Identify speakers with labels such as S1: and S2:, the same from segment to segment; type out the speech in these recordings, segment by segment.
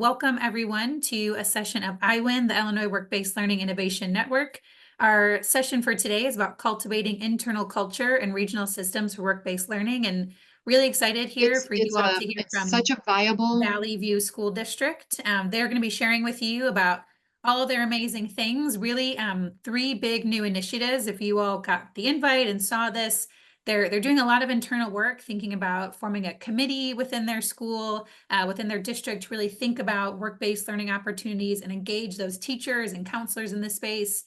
S1: Welcome everyone to a session of IWIN, the Illinois Work-Based Learning Innovation Network. Our session for today is about cultivating internal culture and regional systems for work-based learning, and really excited here for you all to hear from
S2: such a viable
S1: Valley View School District. They're going to be sharing with you about all of their amazing things, really three big new initiatives. If you all got the invite and saw this, they're doing a lot of internal work, thinking about forming a committee within their school, within their district, to really think about work-based learning opportunities and engage those teachers and counselors in this space.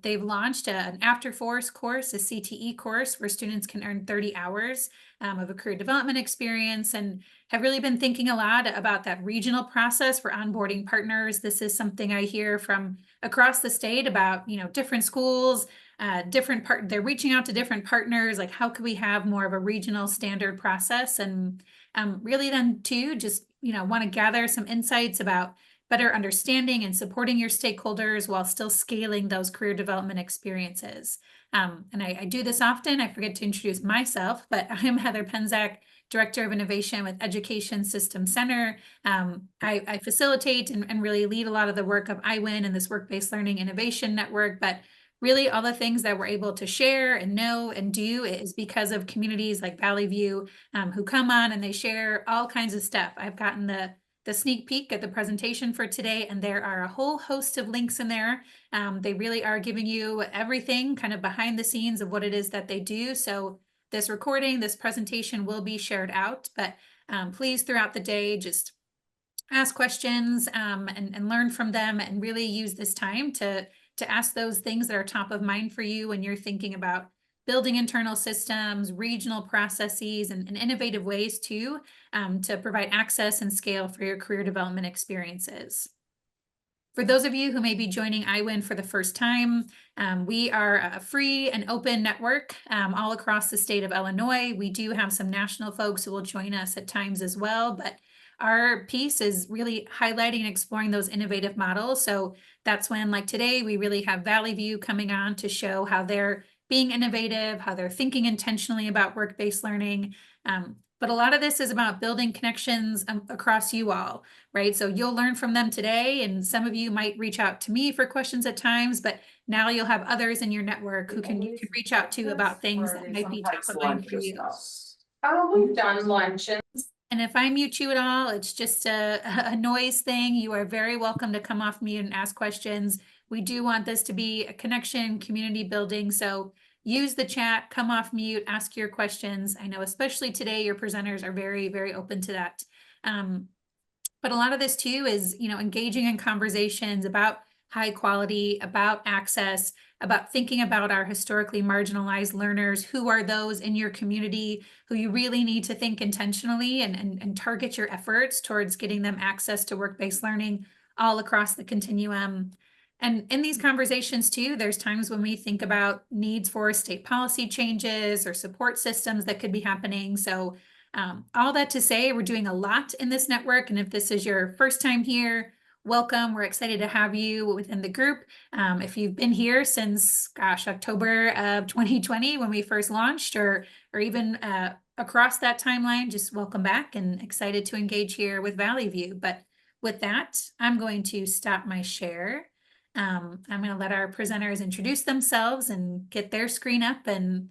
S1: They've launched an after-course course, a CTE course, where students can earn 30 hours of a career development experience, and have really been thinking a lot about that regional process for onboarding partners. This is something I hear from across the state about, different schools, they're reaching out to different partners, like how could we have more of a regional standard process? And really then too, just, want to gather some insights about better understanding and supporting your stakeholders while still scaling those career development experiences. And I do this often. I forget to introduce myself, but I'm Heather Penzak, Director of Innovation with Education System Center. I facilitate and really lead a lot of the work of IWIN and this Work-Based Learning Innovation Network, but really all the things that we're able to share and know and do is because of communities like Valley View, who come on and they share all kinds of stuff. I've gotten the sneak peek at the presentation for today, and there are a whole host of links in there. They really are giving you everything kind of behind the scenes of what it is that they do. So this recording, this presentation will be shared out, but please throughout the day, just ask questions and learn from them, and really use this time to ask those things that are top of mind for you when you're thinking about building internal systems, regional processes, and innovative ways to provide access and scale for your career development experiences. For those of you who may be joining IWIN for the first time, we are a free and open network all across the state of Illinois. We do have some national folks who will join us at times as well, but our piece is really highlighting and exploring those innovative models. So that's when, like today, we really have Valley View coming on to show how they're being innovative, how they're thinking intentionally about work-based learning. But a lot of this is about building connections across you all, right? So you'll learn from them today, and some of you might reach out to me for questions at times, but now you'll have others in your network who you can reach out to about things that might be top of mind for you.
S3: We've done luncheons.
S1: And if I mute you at all, it's just a noise thing. You are very welcome to come off mute and ask questions. We do want this to be a connection, community building. So use the chat, come off mute, ask your questions. I know especially today, your presenters are very, very open to that. But a lot of this too is, engaging in conversations about high quality, about access, about thinking about our historically marginalized learners. Who are those in your community who you really need to think intentionally and target your efforts towards getting them access to work-based learning all across the continuum. And in these conversations too, there's times when we think about needs for state policy changes or support systems that could be happening. So all that to say, we're doing a lot in this network. And if this is your first time here, welcome. We're excited to have you within the group. If you've been here since, October of 2020, when we first launched, or even across that timeline, just welcome back, and excited to engage here with Valley View. But with that, I'm going to stop my share. I'm going to let our presenters introduce themselves and get their screen up. And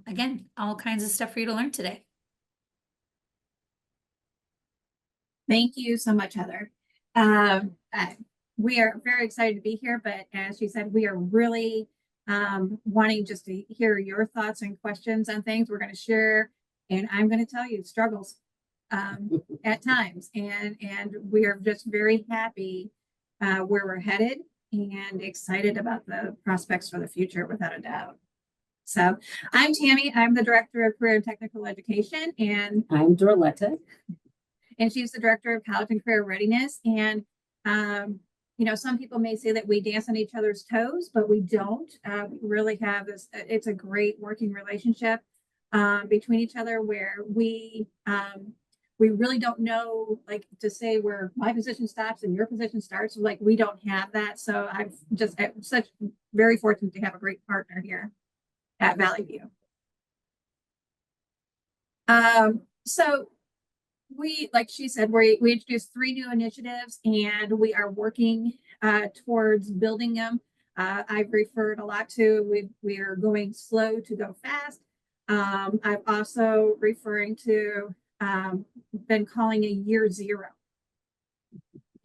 S1: again, all kinds of stuff for you to learn today.
S4: Thank you so much, Heather. We are very excited to be here, but as you said, we are really wanting just to hear your thoughts and questions on things we're going to share. And I'm going to tell you struggles at times. And we are just very happy where we're headed and excited about the prospects for the future, without a doubt. So I'm Tammy. I'm the Director of Career and Technical Education. And
S5: I'm Dorletta.
S4: And she's the Director of College and Career Readiness. And, some people may say that we dance on each other's toes, but we don't. We really have this, it's a great working relationship between each other, where we really don't know, like, to say where my position stops and your position starts. Like, we don't have that. So I'm such very fortunate to have a great partner here at Valley View. So like she said, we introduced 3 new initiatives and we are working towards building them. I've referred a lot to, we are going slow to go fast. I'm also referring to, been calling a year 0.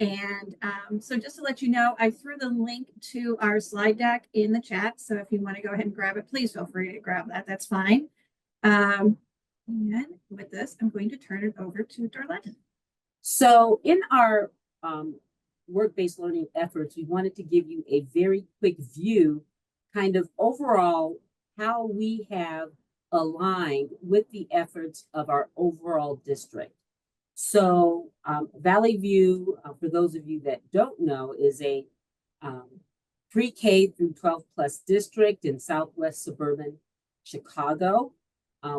S4: And so just to let you know, I threw the link to our slide deck in the chat. So if you want to go ahead and grab it, please feel free to grab that. That's fine. And with this, I'm going to turn it over to Darlene.
S2: So in our work-based learning efforts, we wanted to give you a very quick view, kind of overall, how we have aligned with the efforts of our overall district. So Valley View, for those of you that don't know, is a pre-K through 12 plus district in Southwest suburban Chicago.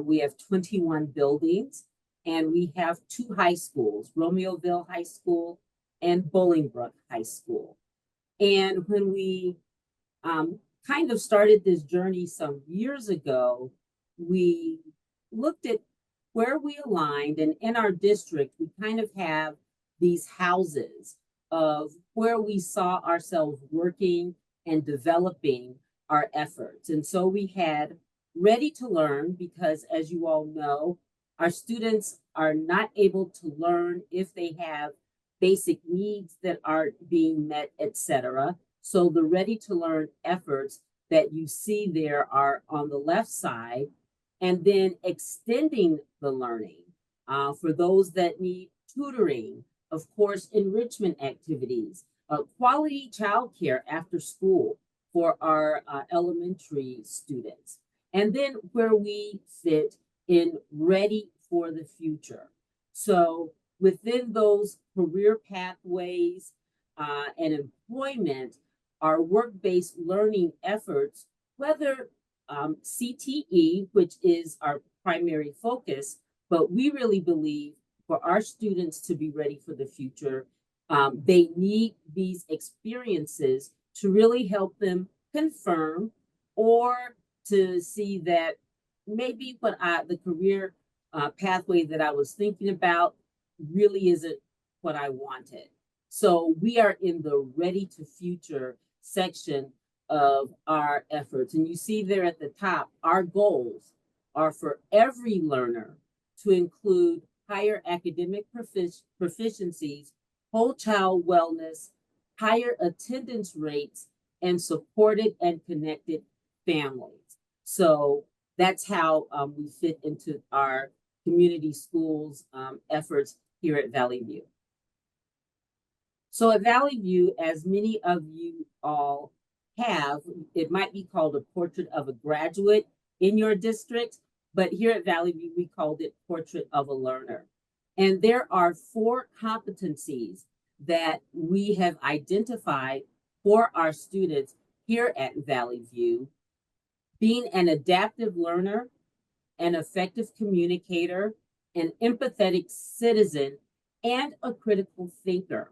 S2: We have 21 buildings, and we have 2 high schools, Romeoville High School and Bolingbrook High School. And when we kind of started this journey some years ago, we looked at where we aligned, and in our district, we kind of have these houses of where we saw ourselves working and developing our efforts. And so we had Ready to Learn, because as you all know, our students are not able to learn if they have basic needs that aren't being met, etc. So the Ready to Learn efforts that you see there are on the left side, and then extending the learning for those that need tutoring, of course, enrichment activities, quality childcare after school for our elementary students. And then where we fit in Ready for the Future. So within those career pathways and employment, our work-based learning efforts, whether CTE, which is our primary focus, but we really believe for our students to be ready for the future, they need these experiences to really help them confirm or to see that maybe what the career pathway that I was thinking about really isn't what I wanted. So we are in the Ready to Future section of our efforts. And you see there at the top, our goals are for every learner to include higher academic proficiencies, whole child wellness, higher attendance rates, and supported and connected families. So that's how we fit into our community schools efforts here at Valley View. So at Valley View, as many of you all have, it might be called a portrait of a graduate in your district, but here at Valley View, we called it Portrait of a Learner. And there are 4 competencies that we have identified for our students here at Valley View: being an adaptive learner, an effective communicator, an empathetic citizen, and a critical thinker.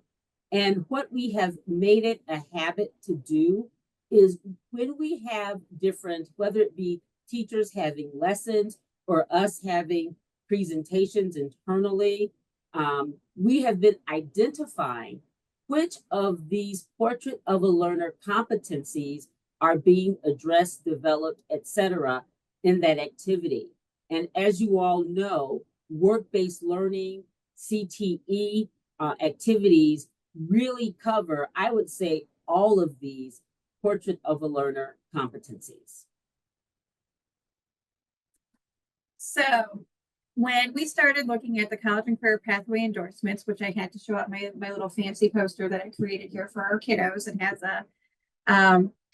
S2: And what we have made it a habit to do is when we have different, whether it be teachers having lessons or us having presentations internally, we have been identifying which of these Portrait of a Learner competencies are being addressed, developed, etc. in that activity. And as you all know, work-based learning, CTE activities really cover, I would say, all of these Portrait of a Learner competencies.
S4: So when we started looking at the college and career pathway endorsements, which I had to show up my little fancy poster that I created here for our kiddos, it has a,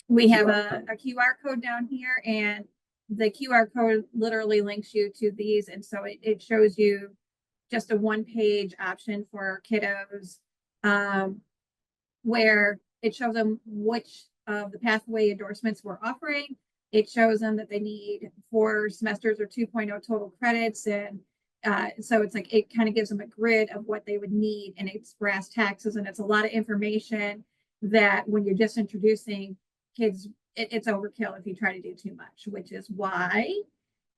S4: we have a QR code down here, and the QR code literally links you to these. And so it shows you just a 1-page option for our kiddos, where it shows them which of the pathway endorsements we're offering. It shows them that they need 4 semesters or 2.0 total credits. And so it's like, it kind of gives them a grid of what they would need, and it's brass taxes, and it's a lot of information that when you're just introducing kids, it's overkill if you try to do too much, which is why,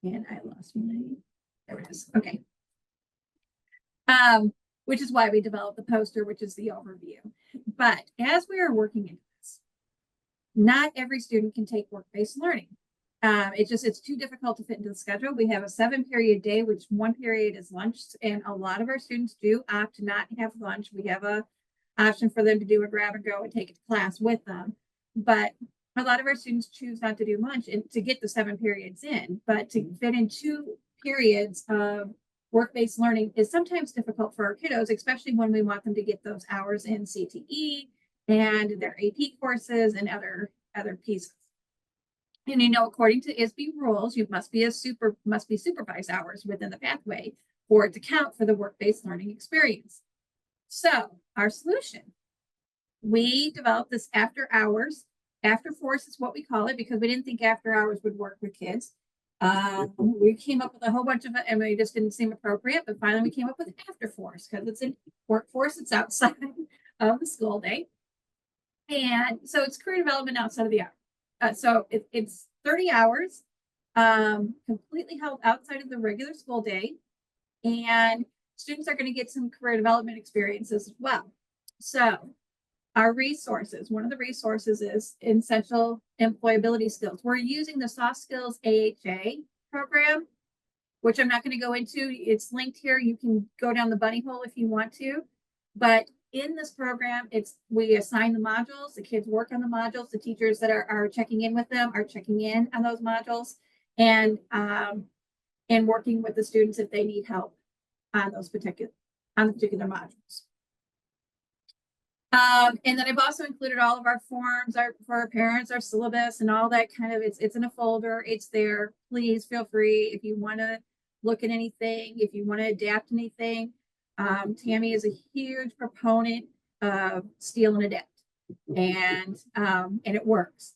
S4: and I lost my, there it is. Okay. Which is why we developed the poster, which is the overview. But as we are working in this, not every student can take work-based learning. It's too difficult to fit into the schedule. We have a 7-period day, which 1 period is lunch, and a lot of our students do opt to not have lunch. We have a option for them to do a grab and go and take it to class with them. But a lot of our students choose not to do lunch and to get the 7 periods in, but to fit in 2 periods of work-based learning is sometimes difficult for our kiddos, especially when we want them to get those hours in CTE and their AP courses and other pieces. And according to ISB rules, you must be supervised hours within the pathway for it to count for the work-based learning experience. So our solution, we developed this after hours. After force is what we call it, because we didn't think after hours would work with kids. We came up with a whole bunch of it and it just didn't seem appropriate, but finally we came up with after force because it's in workforce, it's outside of the school day. And so it's career development outside of the hour. So it's 30 hours, completely held outside of the regular school day. And students are going to get some career development experiences as well. So our resources, one of the resources is essential employability skills. We're using the soft skills AHA program, which I'm not going to go into. It's linked here. You can go down the bunny hole if you want to, but in this program, we assign the modules, the kids work on the modules, the teachers that are checking in with them are checking in on those modules and working with the students if they need help on the particular modules. And then I've also included all of our forms for our parents, our syllabus and all that kind of, it's in a folder, it's there. Please feel free if you want to look at anything, if you want to adapt anything. Tammy is a huge proponent of steal and adapt, and it works.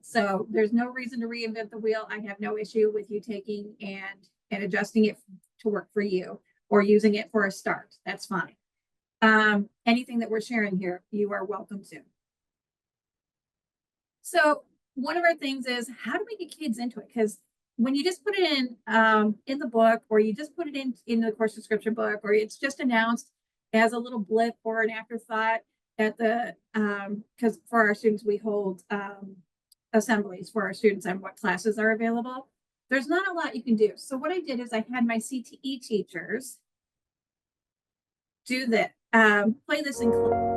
S4: So there's no reason to reinvent the wheel. I have no issue with you taking and adjusting it to work for you or using it for a start. That's fine. Anything that we're sharing here, you are welcome to. So one of our things is how do we get kids into it? Because when you just put it in the book, or you just put it in the course description book, or it's just announced as a little blip or an afterthought at the, because for our students, we hold assemblies for our students on what classes are available. There's not a lot you can do. So what I did is I had my CTE teachers do that, play this in class.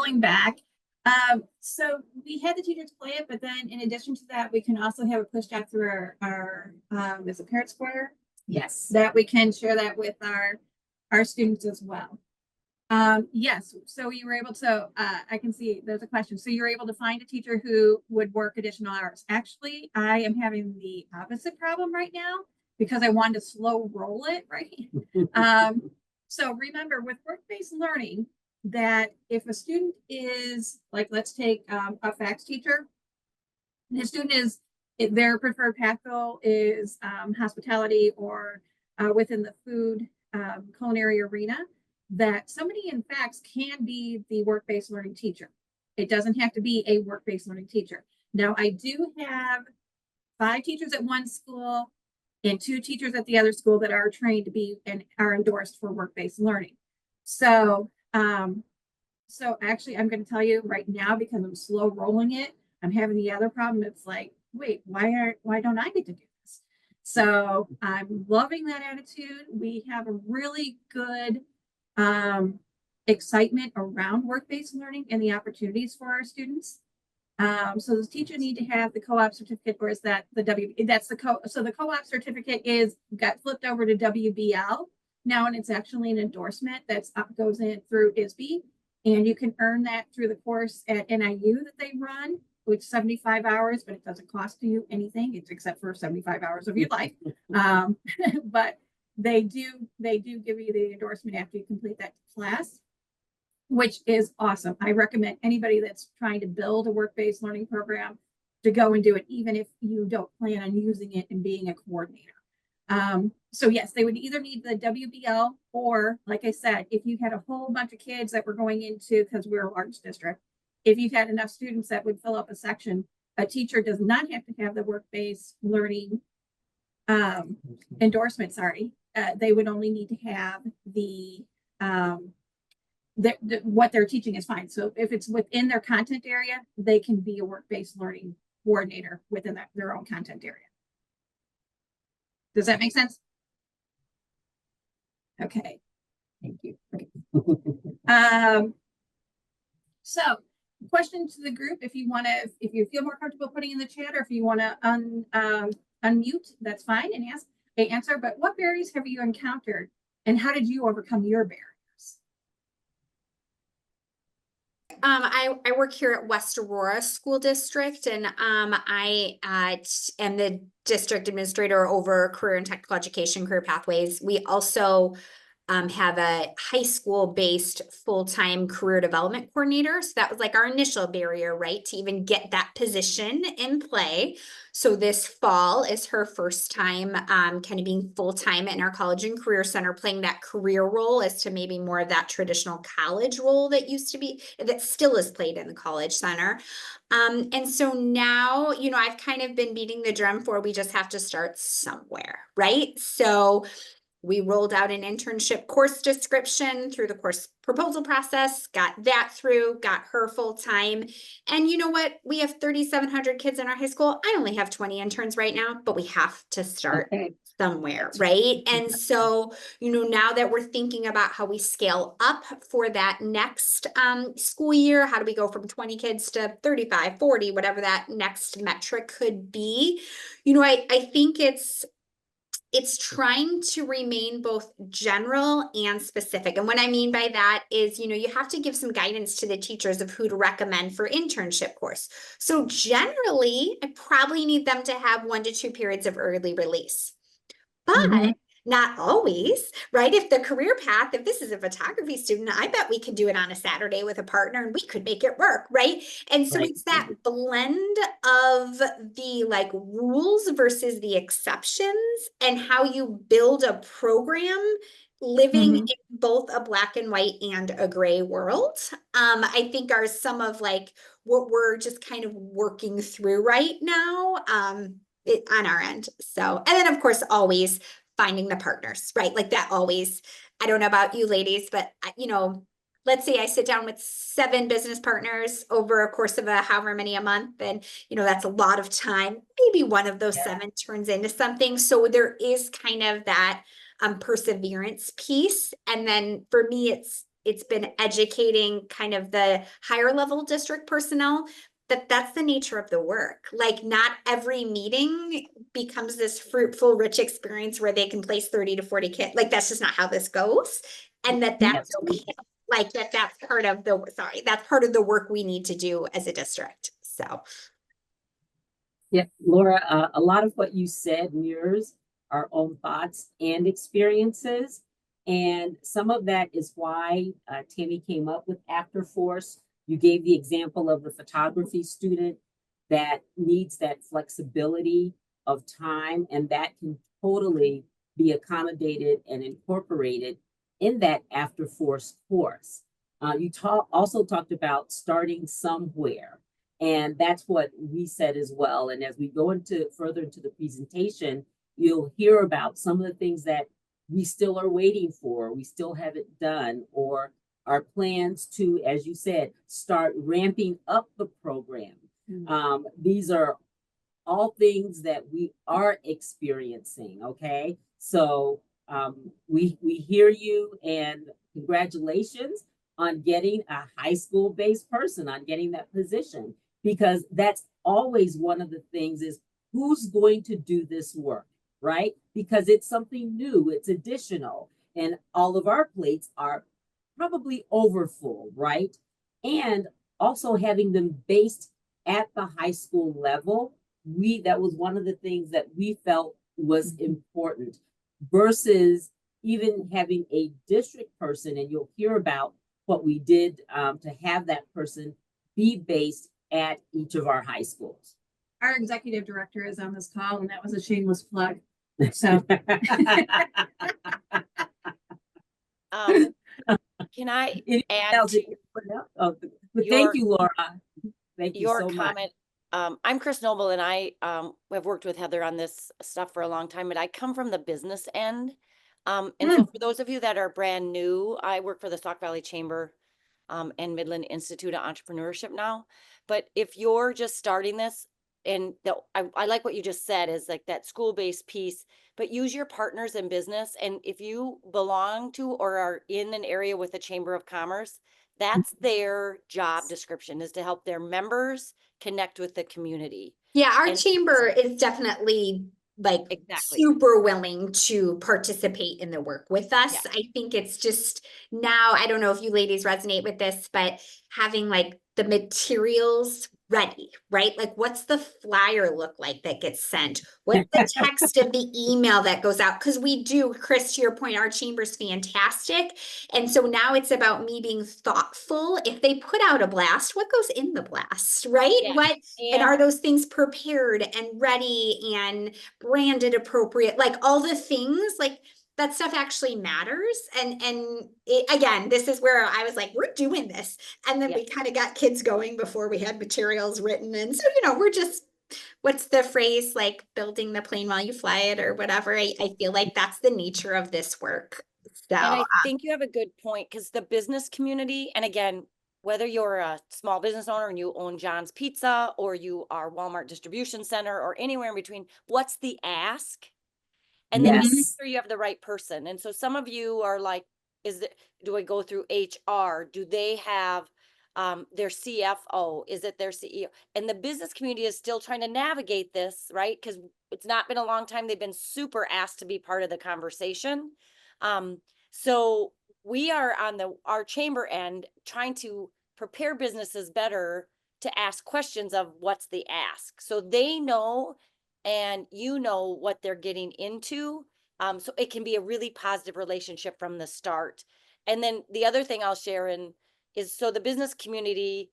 S4: circling back. So we had the teachers play it, but then in addition to that, we can also have it pushed out through our is it Parent Square?
S1: Yes.
S4: That we can share that with our students as well. Yes, so you were able to, I can see there's a question. So you're able to find a teacher who would work additional hours. Actually, I am having the opposite problem right now because I wanted to slow roll it, right? So remember with work-based learning that if a student is like, let's take a FACS teacher, the student is, their preferred path goal is hospitality or within the food culinary arena, that somebody in FACS can be the work-based learning teacher. It doesn't have to be a work-based learning teacher. Now, I do have 5 teachers at one school and 2 teachers at the other school that are trained to be and are endorsed for work-based learning. So, so actually, I'm going to tell you right now, because I'm slow rolling it, I'm having the other problem. It's like, wait, why don't I get to do this? So I'm loving that attitude. We have a really good excitement around work-based learning and the opportunities for our students. So the teacher need to have the co-op certificate, or is that the so the co-op certificate got flipped over to WBL now, and it's actually an endorsement that's goes in through ISB, and you can earn that through the course at NIU that they run, which 75 hours, but it doesn't cost you anything. It's except for 75 hours of your life. But they do give you the endorsement after you complete that class, which is awesome. I recommend anybody that's trying to build a work-based learning program to go and do it, even if you don't plan on using it and being a coordinator. So yes, they would either need the WBL, or like I said, if you had a whole bunch of kids that were going into, because we're a large district, if you had enough students that would fill up a section, a teacher does not have to have the work-based learning endorsement, sorry. They would only need to have the what they're teaching is fine. So if it's within their content area, they can be a work-based learning coordinator within their own content area. Does that make sense? Okay, thank you. Okay. So question to the group, if you feel more comfortable putting in the chat, or if you want to unmute, that's fine, and answer. But what barriers have you encountered, and how did you overcome your barriers?
S5: I work here at West Aurora School District, and I am the district administrator over career and technical education, career pathways. We also have a high school based full-time career development coordinator. So that was like our initial barrier, right? To even get that position in play. So this fall is her first time kind of being full-time in our college and career center, playing that career role as to maybe more of that traditional college role that used to be, that still is played in the college center. And so now, you know, I've kind of been beating the drum for, we just have to start somewhere, right? So we rolled out an internship course description through the course proposal process, got that through, got her full time. And you know what? We have 3,700 kids in our high school. I only have 20 interns right now, but we have to start somewhere, right? And so, you know, now that we're thinking about how we scale up for that next school year, how do we go from 20 kids to 35, 40, whatever that next metric could be? You know, I think it's trying to remain both general and specific. And what I mean by that is, you know, you have to give some guidance to the teachers of who to recommend for internship course. So generally, I probably need them to have 1 to 2 periods of early release. But not always, right? If the career path, if this is a photography student, I bet we could do it on a Saturday with a partner and we could make it work, right? And so it's that blend of the like rules versus the exceptions, and how you build a program living in both a black and white and a gray world. I think are some of like what we're just kind of working through right now. On our end. So, and then of course, always finding the partners, right? Like that always, I don't know about you ladies, but you know, let's say I sit down with 7 business partners over a course of however many a month, and you know, that's a lot of time. Maybe one of those 7 turns into something. So there is kind of that perseverance piece. And then for me, it's been educating kind of the higher level district personnel that that's the nature of the work. Like not every meeting becomes this fruitful, rich experience where they can place 30 to 40 kids. Like that's just not how this goes. And that's
S2: Absolutely.
S5: okay. Like that's part of the, sorry, that's part of the work we need to do as a district. So.
S2: Yeah, Laura, a lot of what you said mirrors our own thoughts and experiences. And some of that is why Tammy came up with After Force. You gave the example of the photography student that needs that flexibility of time, and that can totally be accommodated and incorporated in that After Force course. You also talked about starting somewhere. And that's what we said as well. And as we go into further into the presentation, you'll hear about some of the things that we still are waiting for, we still haven't done, or our plans to, as you said, start ramping up the program. These are all things that we are experiencing, okay? So we hear you, and congratulations on getting a high school based person, on getting that position, because that's always one of the things is who's going to do this work, right? Because it's something new, it's additional, and all of our plates are probably overfull, right? And also having them based at the high school level, that was one of the things that we felt was important versus even having a district person, and you'll hear about what we did to have that person be based at each of our high schools.
S4: Our executive director is on this call, and that was a shameless plug. So
S6: Can I
S2: Anything
S6: add
S2: else
S6: to
S2: that you put up? Oh, but
S6: your-
S2: thank you, Laura. Thank you
S6: your
S2: so much.
S6: comment? I'm Chris Noble, and I have worked with Heather on this stuff for a long time, but I come from the business end. And so for those of you that are brand new, I work for the Sauk Valley Chamber and Midland Institute of Entrepreneurship now. But if you're just starting this, and I like what you just said is like that school-based piece, but use your partners in business. And if you belong to or are in an area with a Chamber of Commerce, that's their job description, is to help their members connect with the community.
S5: Yeah, our
S6: And
S5: chamber is definitely like
S6: Exactly.
S5: super willing to participate in the work with us.
S6: Yeah.
S5: I think it's just now, I don't know if you ladies resonate with this, but having like the materials ready, right? Like what's the flyer look like that gets sent? What's the text of the email that goes out? Because we do, Chris, to your point, our chamber's fantastic. And so now it's about me being thoughtful. If they put out a blast, what goes in the blast, right?
S6: Yeah.
S5: And are those things prepared and ready and branded appropriate? Like all the things, like that stuff actually matters. And again, this is where I was like, we're doing this. And then we kind of got kids going before we had materials written. And so, we're just, what's the phrase, like building the plane while you fly it or whatever. I feel like that's the nature of this work. So
S6: And I think you have a good point, because the business community, and again, whether you're a small business owner and you own John's Pizza, or you are Walmart Distribution Center, or anywhere in between, what's the ask? And then make
S2: Yes.
S6: sure you have the right person. And so some of you are like, do I go through HR? Do they have their CFO? Is it their CEO? And the business community is still trying to navigate this, right? Because it's not been a long time. They've been super asked to be part of the conversation. So we are on our chamber end trying to prepare businesses better to ask questions of what's the ask. So they know, and what they're getting into. So it can be a really positive relationship from the start. And then the other thing I'll share is, so the business community,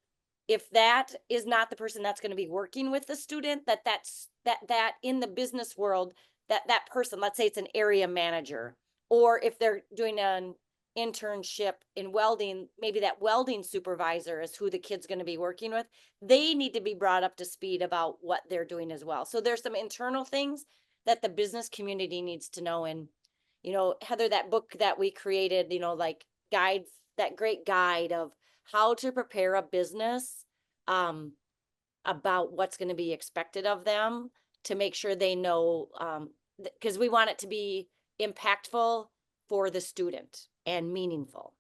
S6: if that is not the person that's going to be working with the student, that in the business world, that person, let's say it's an area manager, or if they're doing an internship in welding, maybe that welding supervisor is who the kid's going to be working with. They need to be brought up to speed about what they're doing as well. So there's some internal things that the business community needs to know. And, Heather, that book that we created, like guides, that great guide of how to prepare a business about what's going to be expected of them, to make sure they know, because we want it to be impactful for the student and meaningful.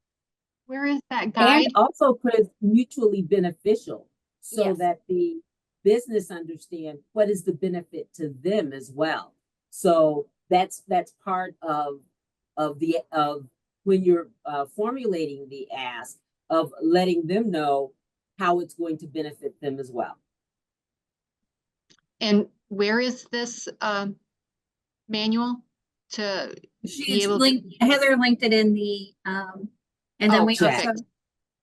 S7: Where is that
S2: And
S7: guide?
S2: also, Chris, mutually beneficial, so
S5: Yes.
S2: that the business understand what is the benefit to them as well. So that's part of when you're formulating the ask, of letting them know how it's going to benefit them as well.
S7: And where is this manual to be
S4: She's
S7: able to?
S4: linked, Heather linked it in the, and then
S7: Oh,
S4: we
S2: perfect.
S4: also,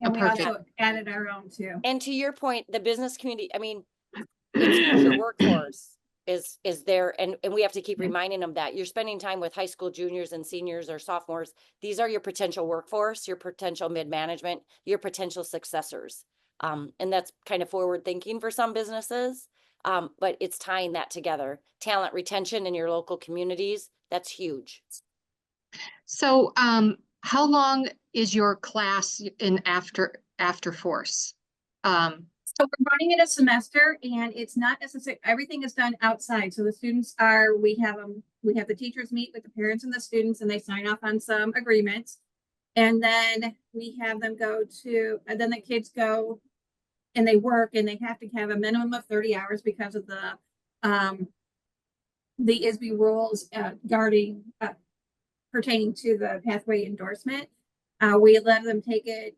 S4: and we
S7: perfect.
S4: also added our own too.
S6: And to your point, the business community, I mean, it's future workforce is there, and we have to keep
S4: Yeah.
S6: reminding them that you're spending time with high school juniors and seniors or sophomores. These are your potential workforce, your potential mid-management, your potential successors. And that's kind of forward thinking for some businesses. But it's tying that together. Talent retention in your local communities, that's huge.
S7: So, how long is your class in after force?
S4: So we're running it a semester and it's not necessary, everything is done outside. So the students are, we have the teachers meet with the parents and the students and they sign off on some agreements. And then we have them go to, and then the kids go and they work and they have to have a minimum of 30 hours because of the ISB rules guarding pertaining to the pathway endorsement. We let them take it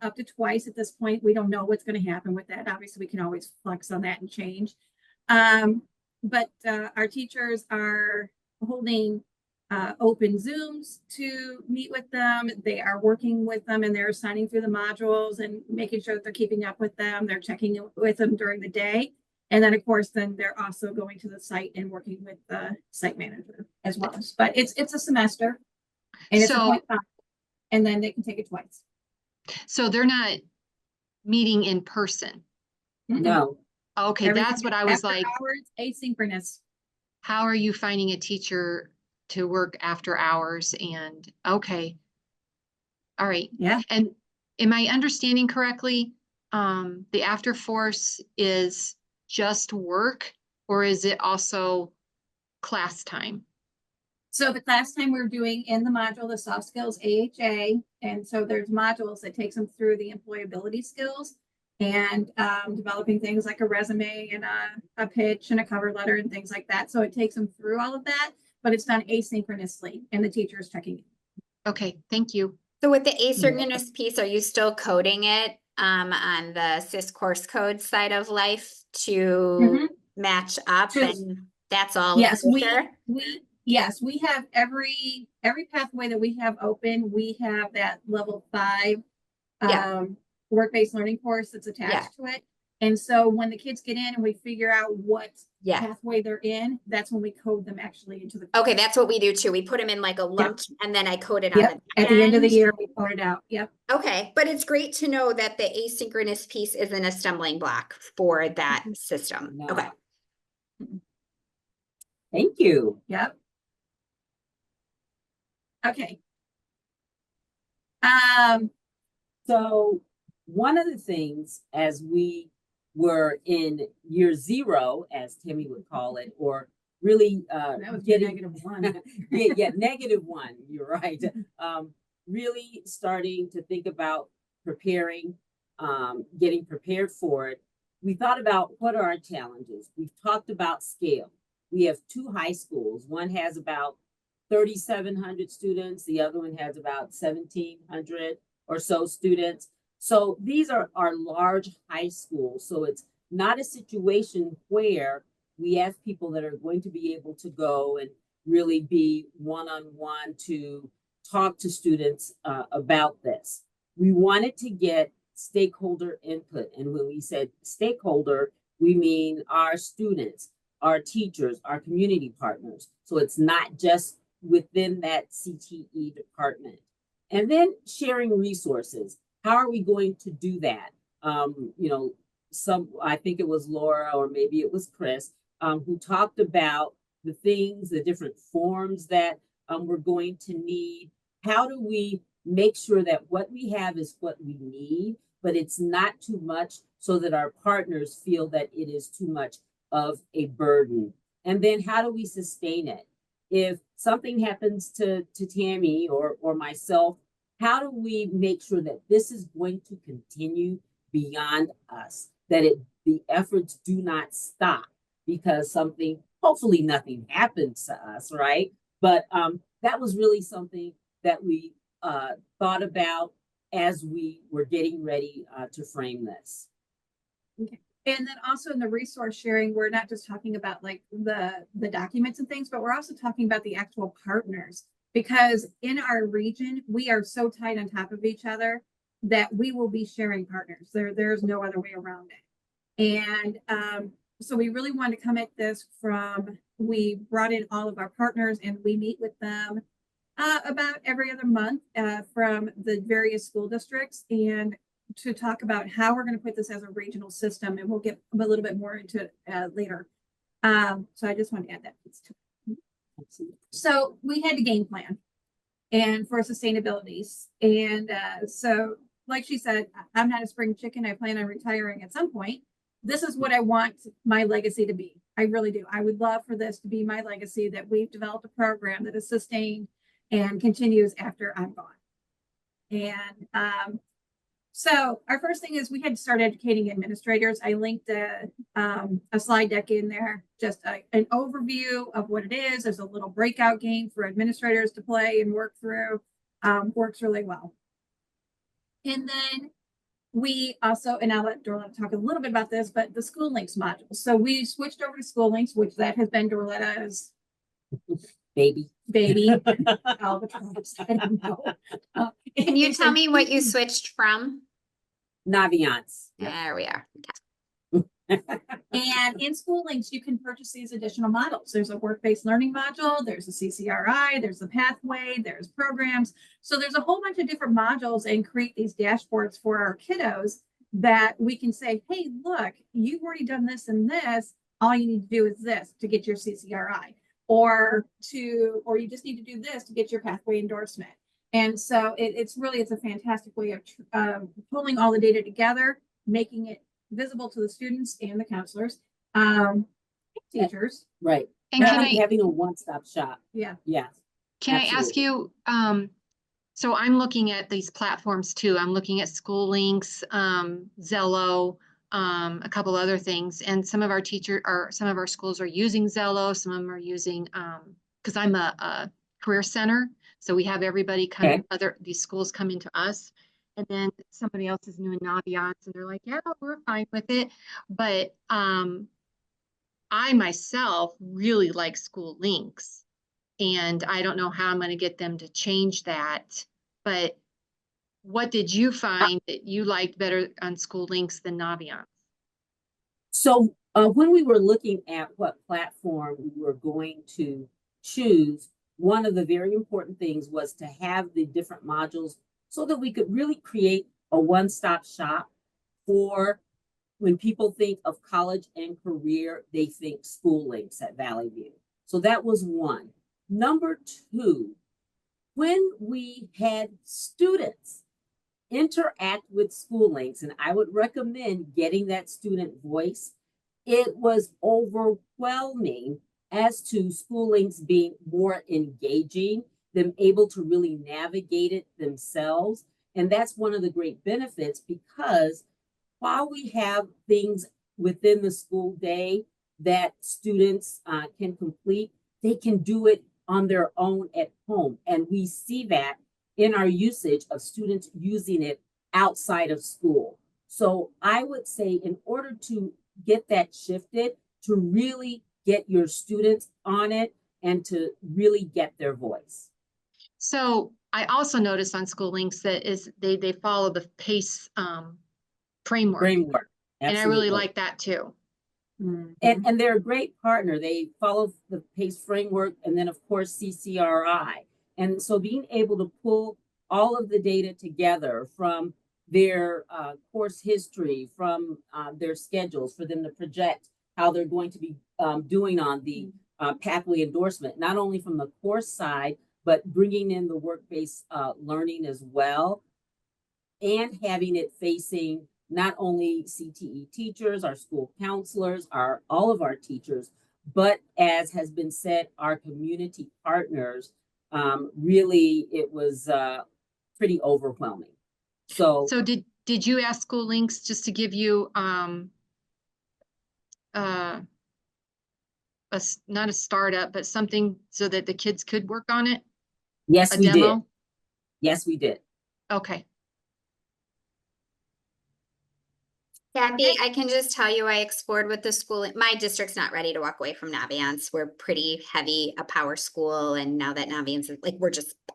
S4: up to twice at this point. We don't know what's going to happen with that. Obviously, we can always flex on that and change. But our teachers are holding open Zooms to meet with them. They are working with them and they're assigning through the modules and making sure that they're keeping up with them. They're checking with them during the day. And then, of course, then they're also going to the site and working with the site manager as well. But it's a semester and it's a
S7: So-
S4: 0.5, and then they can take it twice.
S7: So they're not meeting in person.
S2: No,
S7: Okay,
S4: Everything
S7: that's what
S4: is
S7: I was
S4: after
S7: like,
S4: hours, asynchronous.
S7: how are you finding a teacher to work after hours? And okay. All right.
S4: Yeah.
S7: And am I understanding correctly? The after force is just work, or is it also class time?
S4: So the class time we're doing in the module, the soft skills AHA, and so there's modules that takes them through the employability skills and developing things like a resume and a pitch and a cover letter and things like that. So it takes them through all of that, but it's done asynchronously and the teacher is checking it.
S7: Okay, thank you.
S5: So with the asynchronous piece, are you still coding it on the SIS course code side of life to match up?
S4: To-
S5: And that's all.
S4: Yes,
S5: future?
S4: we have every pathway that we have open, we have that level 5
S5: Yeah.
S4: work-based learning course that's attached to it. And so when the kids get in and we figure out what
S5: Yeah.
S4: pathway they're in, that's when we code them actually into the.
S5: Okay, that's what we do too. We put them in like a lump and then I code it on
S4: Yep,
S5: the
S4: at the end of the
S5: end.
S4: year, we code it out. Yep.
S5: Okay, but it's great to know that the asynchronous piece isn't a stumbling block for that system.
S2: no.
S5: Okay.
S2: Thank you.
S4: Yep. Okay.
S2: So one of the things, as we were in year 0, as Timmy would call it, or really
S4: That was
S2: getting
S4: -1.
S2: yeah, -1, you're right. Really starting to think about preparing, getting prepared for it. We thought about what are our challenges. We've talked about scale. We have 2 high schools. One has about 3,700 students. The other one has about 1,700 or so students. So these are large high schools. So it's not a situation where we have people that are going to be able to go and really be one-on-one to talk to students about this. We wanted to get stakeholder input. And when we said stakeholder, we mean our students, our teachers, our community partners. So it's not just within that CTE department. And then sharing resources. How are we going to do that? I think it was Laura or maybe it was Chris, who talked about the things, the different forms that we're going to need. How do we make sure that what we have is what we need, but it's not too much so that our partners feel that it is too much of a burden? And then how do we sustain it? If something happens to Tammy or myself, how do we make sure that this is going to continue beyond us, that the efforts do not stop because something, hopefully nothing happens to us, right? But that was really something that we thought about as we were getting ready to frame this.
S4: Okay. And then also in the resource sharing, we're not just talking about like the documents and things, but we're also talking about the actual partners, because in our region, we are so tight on top of each other that we will be sharing partners. There's no other way around it. And so we really wanted to come at this from, we brought in all of our partners and we meet with them about every other month from the various school districts, and to talk about how we're going to put this as a regional system, and we'll get a little bit more into it later. So I just want to add that piece to it. So we had a game plan and for sustainability. And so like she said, I'm not a spring chicken. I plan on retiring at some point. This is what I want my legacy to be. I really do. I would love for this to be my legacy, that we've developed a program that is sustained and continues after I'm gone. And so our first thing is we had to start educating administrators. I linked a slide deck in there, just an overview of what it is. There's a little breakout game for administrators to play and work through. Works really well. And then we also, and I'll let Dorletta talk a little bit about this, but the School Links module. So we switched over to School Links, which that has been Dorletta's
S2: baby.
S4: Albatross. I don't know.
S5: Can you tell me what you switched from?
S2: Naviance.
S5: There we are.
S4: And in School Links, you can purchase these additional models. There's a work-based learning module, there's a CCRI, there's a pathway, there's programs. So there's a whole bunch of different modules, and create these dashboards for our kiddos that we can say, hey, look, you've already done this and this. All you need to do is this to get your CCRI, or you just need to do this to get your pathway endorsement. And so it's a fantastic way of pulling all the data together, making it visible to the students and the counselors, teachers.
S2: Right.
S7: And
S2: Having a one-stop shop.
S4: Yeah.
S2: Yes.
S7: can I ask you, so I'm looking at these platforms too. I'm looking at School Links, Zello, a couple other things, and some of our schools are using Zello. Some of them are using, because I'm a career center, so we have everybody come.
S2: Okay.
S7: These schools come into us, and then somebody else is new in Naviance, and they're like, yeah, we're fine with it. But I myself really like School Links, and I don't know how I'm going to get them to change that. But what did you find that you liked better on School Links than Naviance?
S2: So when we were looking at what platform we were going to choose, one of the very important things was to have the different modules so that we could really create a one-stop shop for when people think of college and career, they think School Links at Valley View. So that was one. Number two, when we had students interact with School Links, and I would recommend getting that student voice, it was overwhelming as to School Links being more engaging, them able to really navigate it themselves. And that's one of the great benefits, because while we have things within the school day that students can complete, they can do it on their own at home. And we see that in our usage of students using it outside of school. So I would say, in order to get that shifted, to really get your students on it and to really get their voice.
S7: So I also noticed on School Links that they follow the PACE framework. And I really like that too.
S2: Mm-hmm. And they're a great partner. They follow the PACE framework, and then of course CCRI. And so being able to pull all of the data together from their course history, from their schedules, for them to project how they're going to be doing on the pathway endorsement, not only from the course side, but bringing in the work-based learning as well, and having it facing not only CTE teachers, our school counselors, all of our teachers, but as has been said, our community partners. Really, it was pretty overwhelming. So
S7: So did you ask School Links just to give you not a startup, but something so that the kids could work on it?
S2: yes,
S7: A
S2: we did.
S7: demo?
S2: Yes, we did.
S7: Okay.
S5: Kathy,
S7: Okay.
S5: I can just tell you, I explored with the school. My district's not ready to walk away from Naviance. We're pretty heavy a power school. And now that Naviance is like,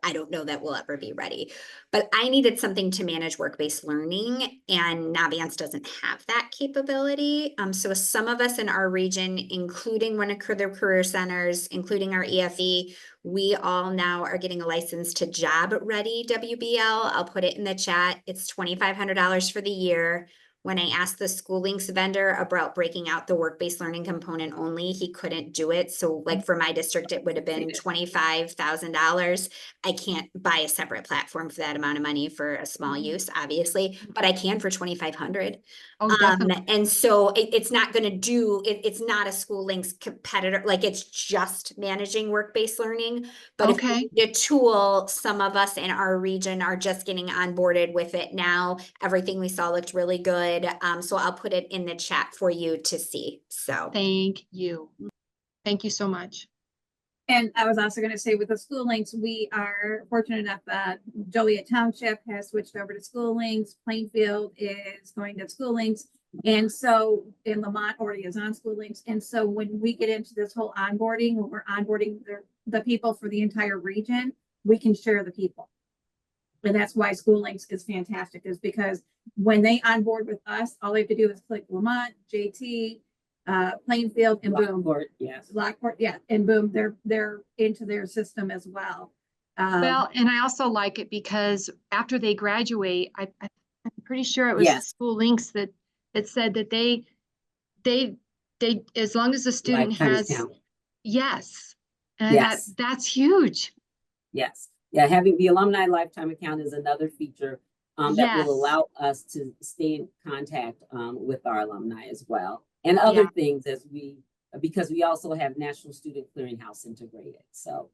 S5: I don't know that we'll ever be ready. But I needed something to manage work-based learning, and Naviance doesn't have that capability. So some of us in our region, including one of the career centers, including our EFE, we all now are getting a license to Job Ready WBL. I'll put it in the chat. It's $2,500 for the year. When I asked the School Links vendor about breaking out the work-based learning component only, he couldn't do it. So like for my district, it would have been $25,000. I can't buy a separate platform for that amount of money for a small use, obviously, but I can for 2,500.
S7: Oh, definitely.
S5: And so it's not going to do it. It's not a School Links competitor. Like it's just managing work-based learning. But if
S7: Okay.
S5: you need a tool, some of us in our region are just getting onboarded with it now. Everything we saw looked really good. So I'll put it in the chat for you to see. So
S7: Thank you. Thank you so much.
S4: And I was also going to say with the School Links, we are fortunate enough that Joliet Township has switched over to School Links. Plainfield is going to School Links. And so in Lamont already is on School Links. And so when we get into this whole onboarding, when we're onboarding the people for the entire region, we can share the people. And that's why School Links is fantastic, is because when they onboard with us, all they have to do is click Lamont, JT, Plainfield, and boom.
S2: Lockport, yes.
S4: Lockport, yeah, and boom, they're into their system as well.
S7: Well, and I also like it because after they graduate, I'm pretty sure it was
S2: Yes.
S7: School Links that said that they as long as the student
S2: Lifetime
S7: has,
S2: account.
S7: yes, and
S2: Yes.
S7: that's huge.
S2: Yes. Yeah, having the alumni lifetime account is another feature that
S7: Yes.
S2: will allow us to stay in contact with our alumni as well. And other things because we also have National Student Clearinghouse integrated. So,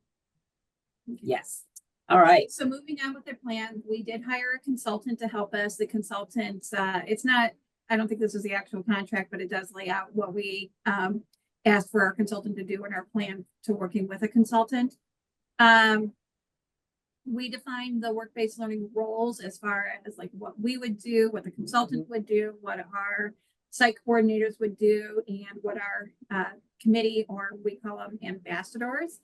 S2: yes. All right.
S4: So moving on with their plan, we did hire a consultant to help us. The consultant, it's not, I don't think this is the actual contract, but it does lay out what we asked for our consultant to do in our plan to working with a consultant. We defined the work-based learning roles as far as like what we would do, what the consultant would do, what our site coordinators would do, and what our committee, or we call them ambassadors,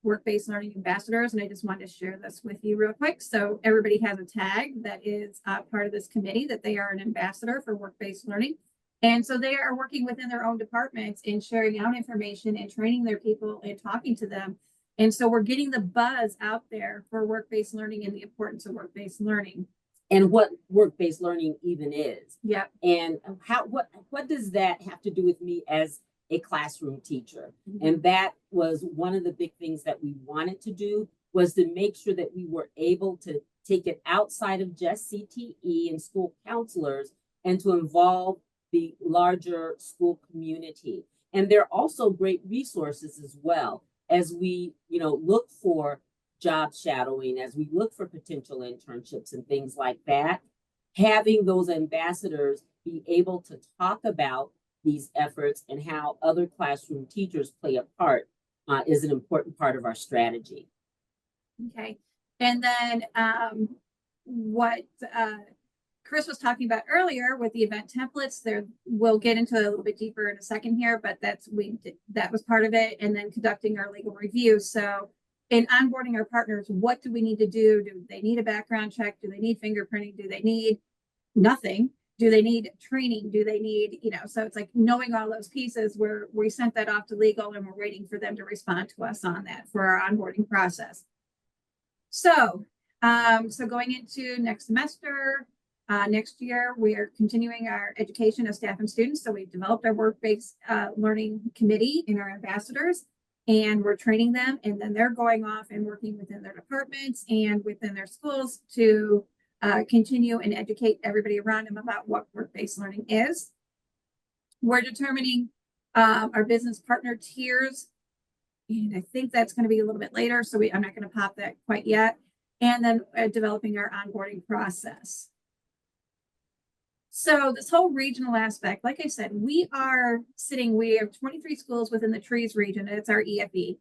S4: work-based learning ambassadors. And I just wanted to share this with you real quick. So everybody has a tag that is part of this committee, that they are an ambassador for work-based learning. And so they are working within their own departments and sharing out information and training their people and talking to them. And so we're getting the buzz out there for work-based learning and the importance of work-based learning.
S2: And what work-based learning even is.
S4: Yeah.
S2: And what does that have to do with me as a classroom teacher? And that was one of the big things that we wanted to do, was to make sure that we were able to take it outside of just CTE and school counselors and to involve the larger school community. And there are also great resources as well, as we, look for job shadowing, as we look for potential internships and things like that. Having those ambassadors be able to talk about these efforts and how other classroom teachers play a part is an important part of our strategy.
S4: Okay. And then what Chris was talking about earlier with the event templates, there we'll get into it a little bit deeper in a second here, but that was part of it. And then conducting our legal review. So in onboarding our partners, what do we need to do? Do they need a background check? Do they need fingerprinting? Do they need nothing? Do they need training? Do they need, so it's like knowing all those pieces where we sent that off to legal and we're waiting for them to respond to us on that for our onboarding process. So, so going into next semester, next year, we are continuing our education of staff and students. So we've developed our work-based learning committee and our ambassadors, and we're training them, and then they're going off and working within their departments and within their schools to continue and educate everybody around them about what work-based learning is. We're determining our business partner tiers, and I think that's going to be a little bit later, so I'm not going to pop that quite yet. and then developing our onboarding process. So this whole regional aspect, like I said, we have 23 schools within the Trees region, and it's our EFE.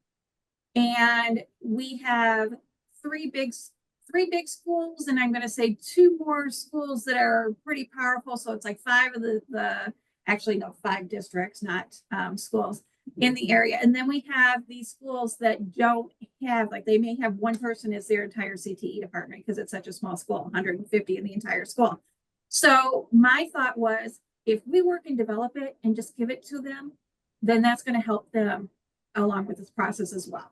S4: And we have three big schools, and I'm going to say 2 more schools that are pretty powerful. So it's like 5 of actually no, 5 districts, not schools in the area. And then we have these schools that don't have, like they may have one person as their entire CTE department because it's such a small school, 150 in the entire school. So my thought was, if we work and develop it and just give it to them, then that's going to help them along with this process as well.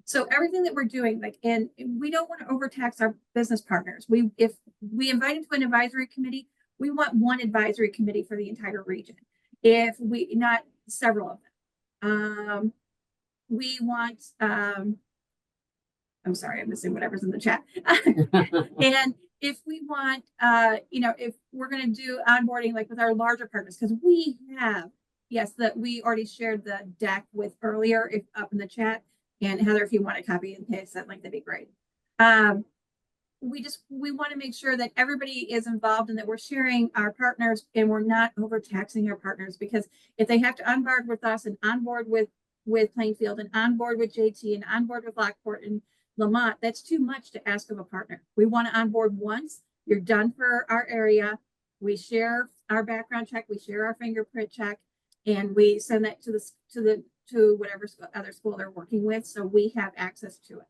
S4: So everything that we're doing, like, and we don't want to overtax our business partners. If we invite them to an advisory committee, we want one advisory committee for the entire region. If we, not several of them. We want, I'm sorry, I'm missing whatever's in the chat. And if we want, if we're going to do onboarding, like with our larger partners, because we have, yes, that we already shared the deck with earlier, if up in the chat. And Heather, if you want to copy and paste that link, that'd be great. We want to make sure that everybody is involved and that we're sharing our partners and we're not overtaxing our partners, because if they have to onboard with us and onboard with Plainfield and onboard with JT and onboard with Lockport and Lamont, that's too much to ask of a partner. We want to onboard once. You're done for our area. We share our background check. We share our fingerprint check, and we send that to whatever other school they're working with, so we have access to it.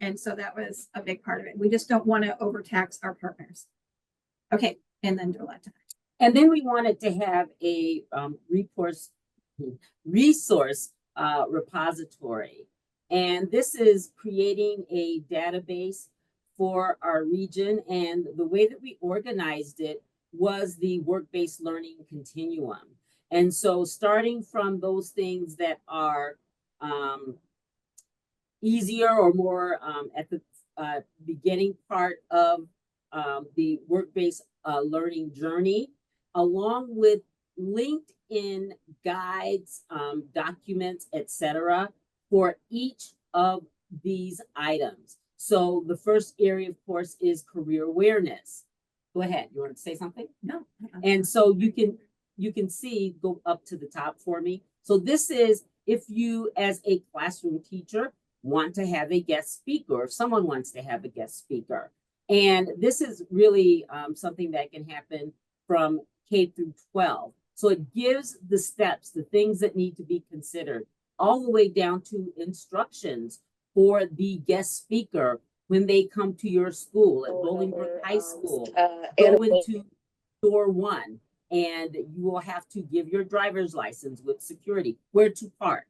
S4: And so that was a big part of it. We just don't want to overtax our partners. Okay, and then Joletta.
S2: And then we wanted to have a resource repository. And this is creating a database for our region. And the way that we organized it was the work-based learning continuum. And so starting from those things that are easier or more at the beginning part of the work-based learning journey, along with LinkedIn guides, documents, etc., for each of these items. So the first area, of course, is career awareness. Go ahead. You want to say something?
S4: No.
S2: And so you can see, go up to the top for me. So this is if you, as a classroom teacher, want to have a guest speaker, if someone wants to have a guest speaker. And this is really something that can happen from K through 12. So it gives the steps, the things that need to be considered, all the way down to instructions for the guest speaker when they come to your school at Bolingbrook High School. Go into door 1, and you will have to give your driver's license with security, where to park.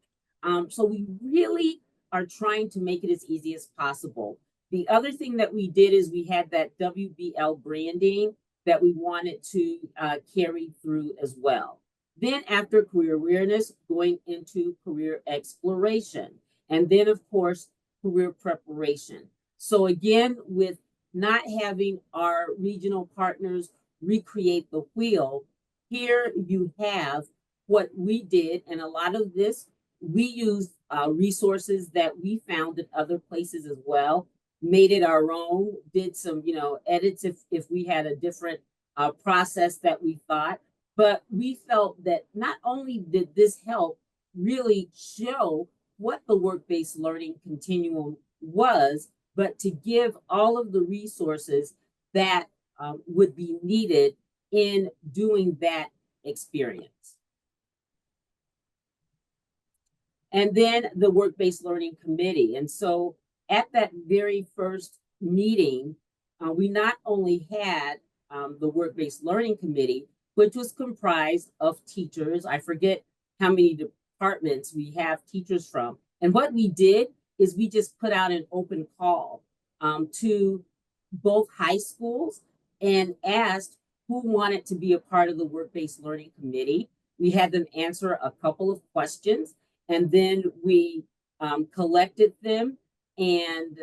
S2: So we really are trying to make it as easy as possible. The other thing that we did is we had that WBL branding that we wanted to carry through as well. Then after career awareness, going into career exploration. And then, of course, career preparation. So again, with not having our regional partners recreate the wheel, here you have what we did. And a lot of this, we used resources that we found in other places as well, made it our own, did some, edits if we had a different process that we thought. But we felt that not only did this help really show what the work-based learning continuum was, but to give all of the resources that would be needed in doing that experience. And then the work-based learning committee. And so at that very first meeting, we not only had the work-based learning committee, which was comprised of teachers. I forget how many departments we have teachers from. And what we did is we just put out an open call to both high schools and asked who wanted to be a part of the work-based learning committee. We had them answer a couple of questions, and then we collected them and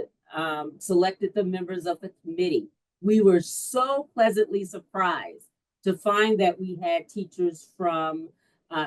S2: selected the members of the committee. We were so pleasantly surprised to find that we had teachers from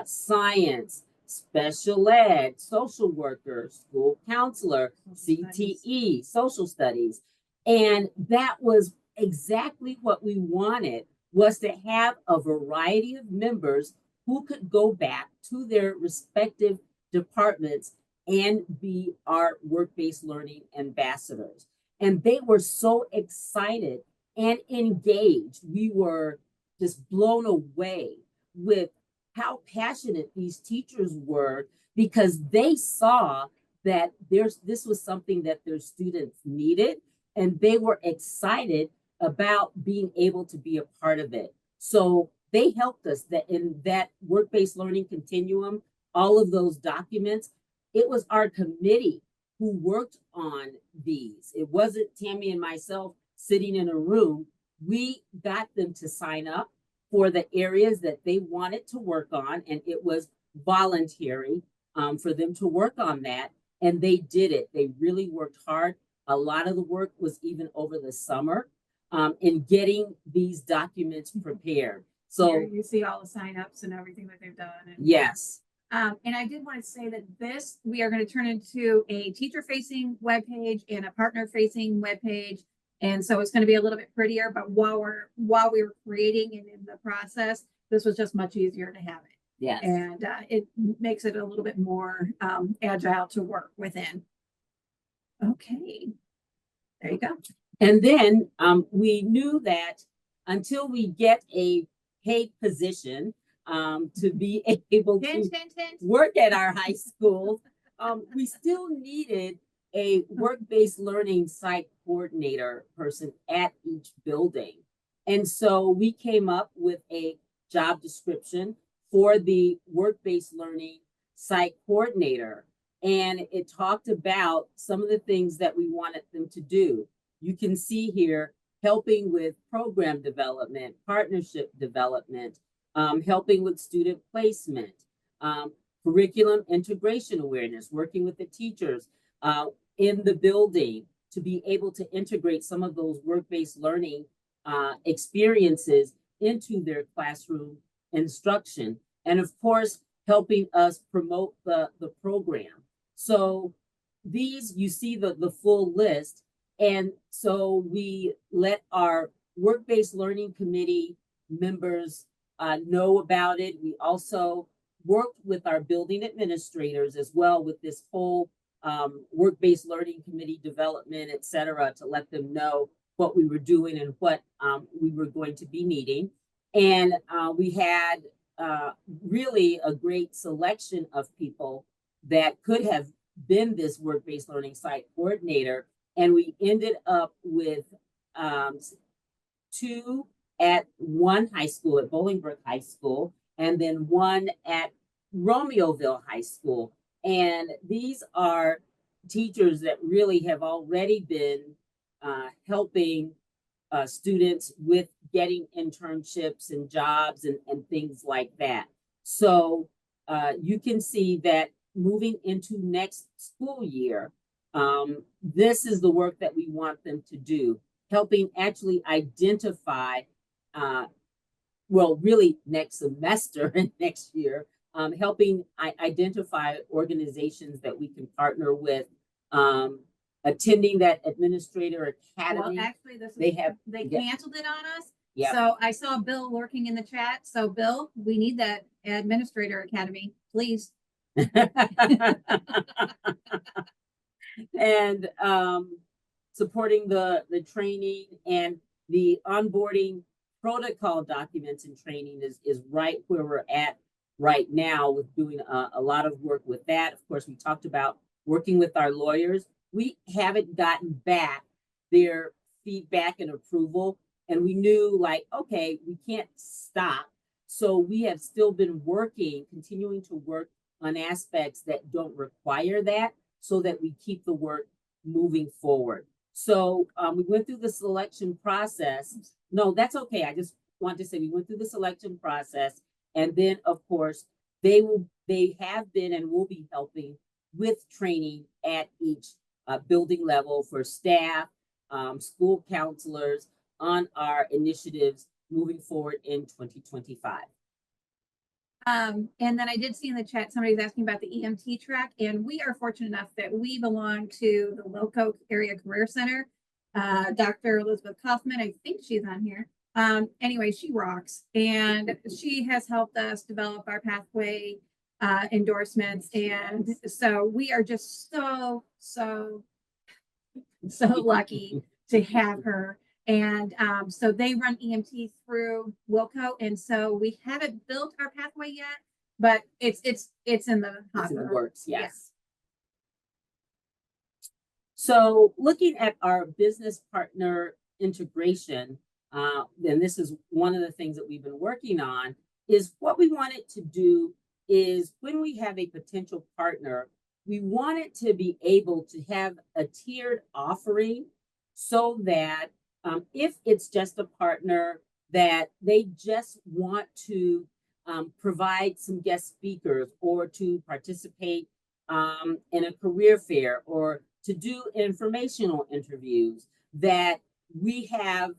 S2: science, special ed, social worker, school counselor, CTE, social studies. And that was exactly what we wanted, was to have a variety of members who could go back to their respective departments and be our work-based learning ambassadors. And they were so excited and engaged. We were just blown away with how passionate these teachers were, because they saw that this was something that their students needed, and they were excited about being able to be a part of it. So they helped us that in that work-based learning continuum, all of those documents, it was our committee who worked on these. It wasn't Tammy and myself sitting in a room. We got them to sign up for the areas that they wanted to work on, and it was voluntary for them to work on that, and they did it. They really worked hard. A lot of the work was even over the summer in getting these documents prepared. So
S4: Here you see all the signups and everything that they've done. And,
S2: yes.
S4: and I did want to say that this, we are going to turn into a teacher-facing webpage and a partner-facing webpage. And so it's going to be a little bit prettier, but while we were creating and in the process, this was just much easier to have it.
S2: Yes.
S4: And it makes it a little bit more agile to work within. Okay, there you go.
S2: And then we knew that until we get a paid position to be able to work at our high school, we still needed a work-based learning site coordinator person at each building. And so we came up with a job description for the work-based learning site coordinator. And it talked about some of the things that we wanted them to do. You can see here, helping with program development, partnership development, helping with student placement, curriculum integration awareness, working with the teachers in the building to be able to integrate some of those work-based learning experiences into their classroom instruction. And of course, helping us promote the program. So these, you see the full list. And so we let our work-based learning committee members know about it. We also worked with our building administrators as well with this whole work-based learning committee development, et cetera, to let them know what we were doing and what we were going to be needing. And we had really a great selection of people that could have been this work-based learning site coordinator. And we ended up with 2 at one high school, at Bolingbrook High School, and then 1 at Romeoville High School. And these are teachers that really have already been helping students with getting internships and jobs and things like that. So you can see that moving into next school year, this is the work that we want them to do, helping actually identify, well, really next semester and next year, helping identify organizations that we can partner with, attending that administrator academy.
S4: Well, actually,
S2: they
S4: canceled it on us.
S2: Yeah.
S4: So I saw Bill lurking in the chat. So Bill, we need that administrator academy, please.
S2: And supporting the training and the onboarding protocol documents and training is right where we're at right now with doing a lot of work with that. Of course, we talked about working with our lawyers. We haven't gotten back their feedback and approval, and we knew like, okay, we can't stop. So we have still been continuing to work on aspects that don't require that, so that we keep the work moving forward. So we went through the selection process. No, that's okay. I just want to say we went through the selection process, and then of course they have been and will be helping with training at each building level for staff, school counselors on our initiatives moving forward in 2025.
S4: And then I did see in the chat, somebody's asking about the EMT track, and we are fortunate enough that we belong to the Wilco Area Career Center. Dr. Elizabeth Kaufman, I think she's on here. Anyway, she rocks, and she has helped us develop our pathway endorsements. And so we are just so lucky to have her. And so they run EMT through Wilco, and so we haven't built our pathway yet, but it's in the
S2: It's in the
S4: hopper.
S2: works, yes.
S4: Yeah.
S2: So looking at our business partner integration, and this is one of the things that we've been working on, is what we wanted to do is when we have a potential partner, we want it to be able to have a tiered offering so that if it's just a partner that they just want to provide some guest speakers or to participate in a career fair or to do informational interviews, that we have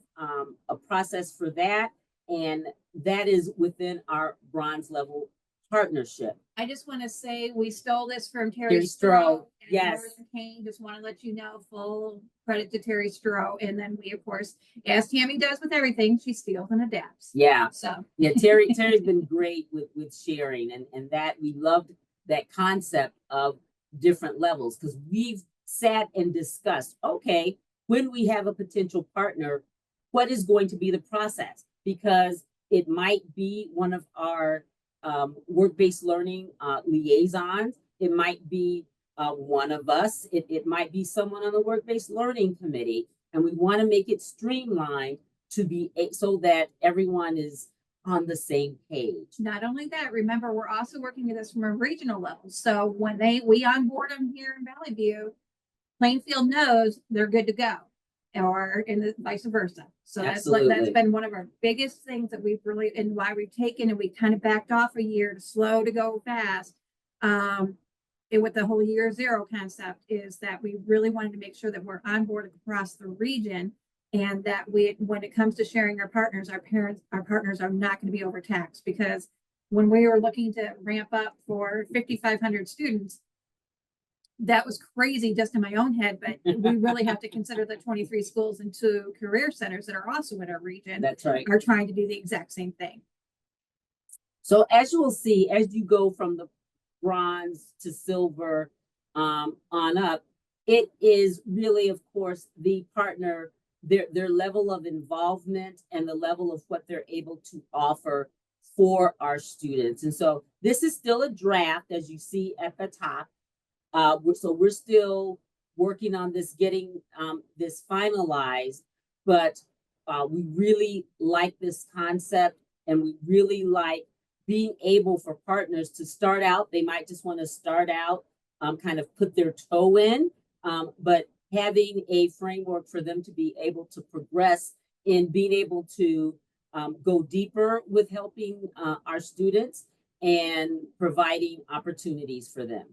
S2: a process for that, and that is within our bronze level partnership.
S4: I just want to say we stole this from
S2: Terry
S4: Terry
S2: Stroh,
S4: Stroh. And
S2: yes.
S4: Northern Kane. Just want to let you know, full credit to Terry Stroh. And then we, of course, as Tammy does with everything, she steals and adapts.
S2: Yeah.
S4: So
S2: Yeah, Terry's been great with sharing, and that we loved that concept of different levels, because we've sat and discussed, okay, when we have a potential partner, what is going to be the process? Because it might be one of our work-based learning liaisons. It might be one of us. It might be someone on the work-based learning committee. And we want to make it streamlined to be so that everyone is on the same page.
S4: not only that, remember, we're also working with this from a regional level. So when we onboard them here in Valley View, Plainfield knows they're good to go, or in the vice versa. So that's been one of our biggest things that we've really, and why we've taken and we kind of backed off a year to slow to go fast. With the whole year zero concept, is that we really wanted to make sure that we're on board across the region, and that when it comes to sharing our partners, our partners are not going to be overtaxed. Because when we were looking to ramp up for 5,500 students, that was crazy just in my own head, but we really have to consider the 23 schools and 2 career centers that are also in our region.
S2: That's right.
S4: Are trying to do the exact same thing.
S2: So as you will see, as you go from the bronze to silver on up, it is really, of course, the partner, their level of involvement and the level of what they're able to offer for our students. And so this is still a draft, as you see at the top. So we're still working on this, getting this finalized, but we really like this concept, and we really like being able for partners to start out. They might just want to start out, kind of put their toe in, but having a framework for them to be able to progress in being able to go deeper with helping our students and providing opportunities for them.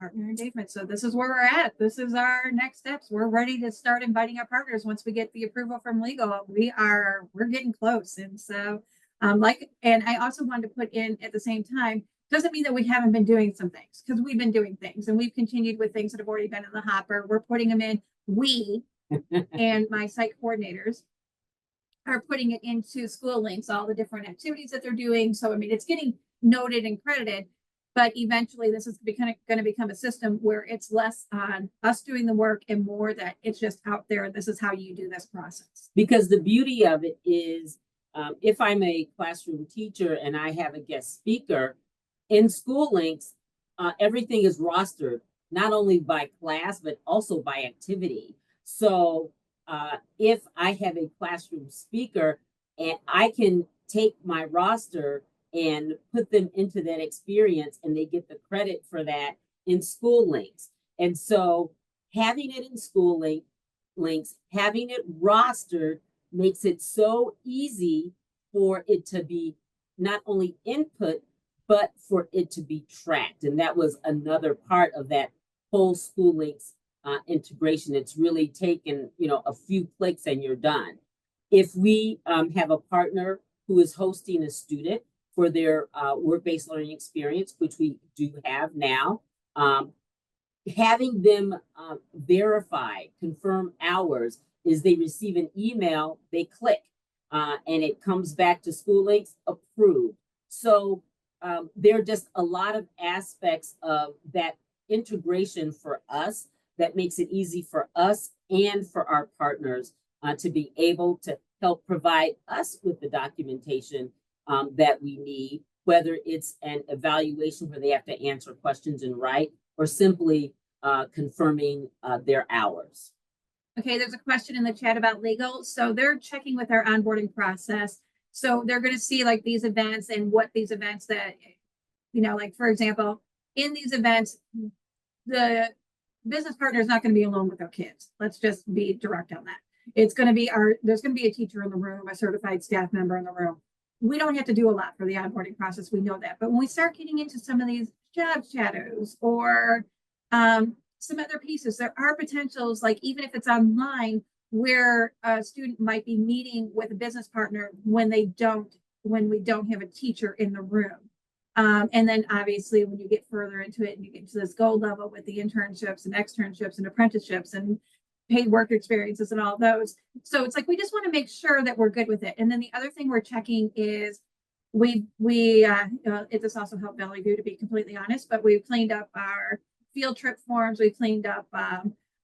S4: Partner engagement. So this is where we're at. This is our next steps. We're ready to start inviting our partners once we get the approval from legal. We're getting close. And so and I also wanted to put in at the same time, doesn't mean that we haven't been doing some things, because we've been doing things and we've continued with things that have already been in the hopper. We're putting them in. We and my site coordinators are putting it into school links, all the different activities that they're doing. So, I mean, it's getting noted and credited, but eventually this is going to become a system where it's less on us doing the work and more that it's just out there. This is how you do this process.
S2: Because the beauty of it is, if I'm a classroom teacher and I have a guest speaker, in School Links, everything is rostered, not only by class, but also by activity. So if I have a classroom speaker, and I can take my roster and put them into that experience, and they get the credit for that in School Links. And so having it in School Links, having it rostered, makes it so easy for it to be not only input, but for it to be tracked. And that was another part of that whole School Links integration. It's really taken, a few clicks and you're done. If we have a partner who is hosting a student for their work-based learning experience, which we do have now, having them verify, confirm hours is they receive an email, they click, and it comes back to School Links approved. So there are just a lot of aspects of that integration for us that makes it easy for us and for our partners to be able to help provide us with the documentation that we need, whether it's an evaluation where they have to answer questions and write, or simply confirming their hours.
S4: Okay, there's a question in the chat about legal. So they're checking with our onboarding process. So they're going to see like these events and what these events that, like for example, in these events, the business partner is not going to be alone with their kids. Let's just be direct on that. It's going to be there's going to be a teacher in the room, a certified staff member in the room. We don't have to do a lot for the onboarding process. We know that. But when we start getting into some of these job shadows or some other pieces, there are potentials, like even if it's online, where a student might be meeting with a business partner when we don't have a teacher in the room. And then obviously when you get further into it and you get to this gold level with the internships and externships and apprenticeships and paid work experiences and all those. So it's like, we just want to make sure that we're good with it. And then the other thing we're checking is this also helped Valley View, to be completely honest, but we've cleaned up our field trip forms. We cleaned up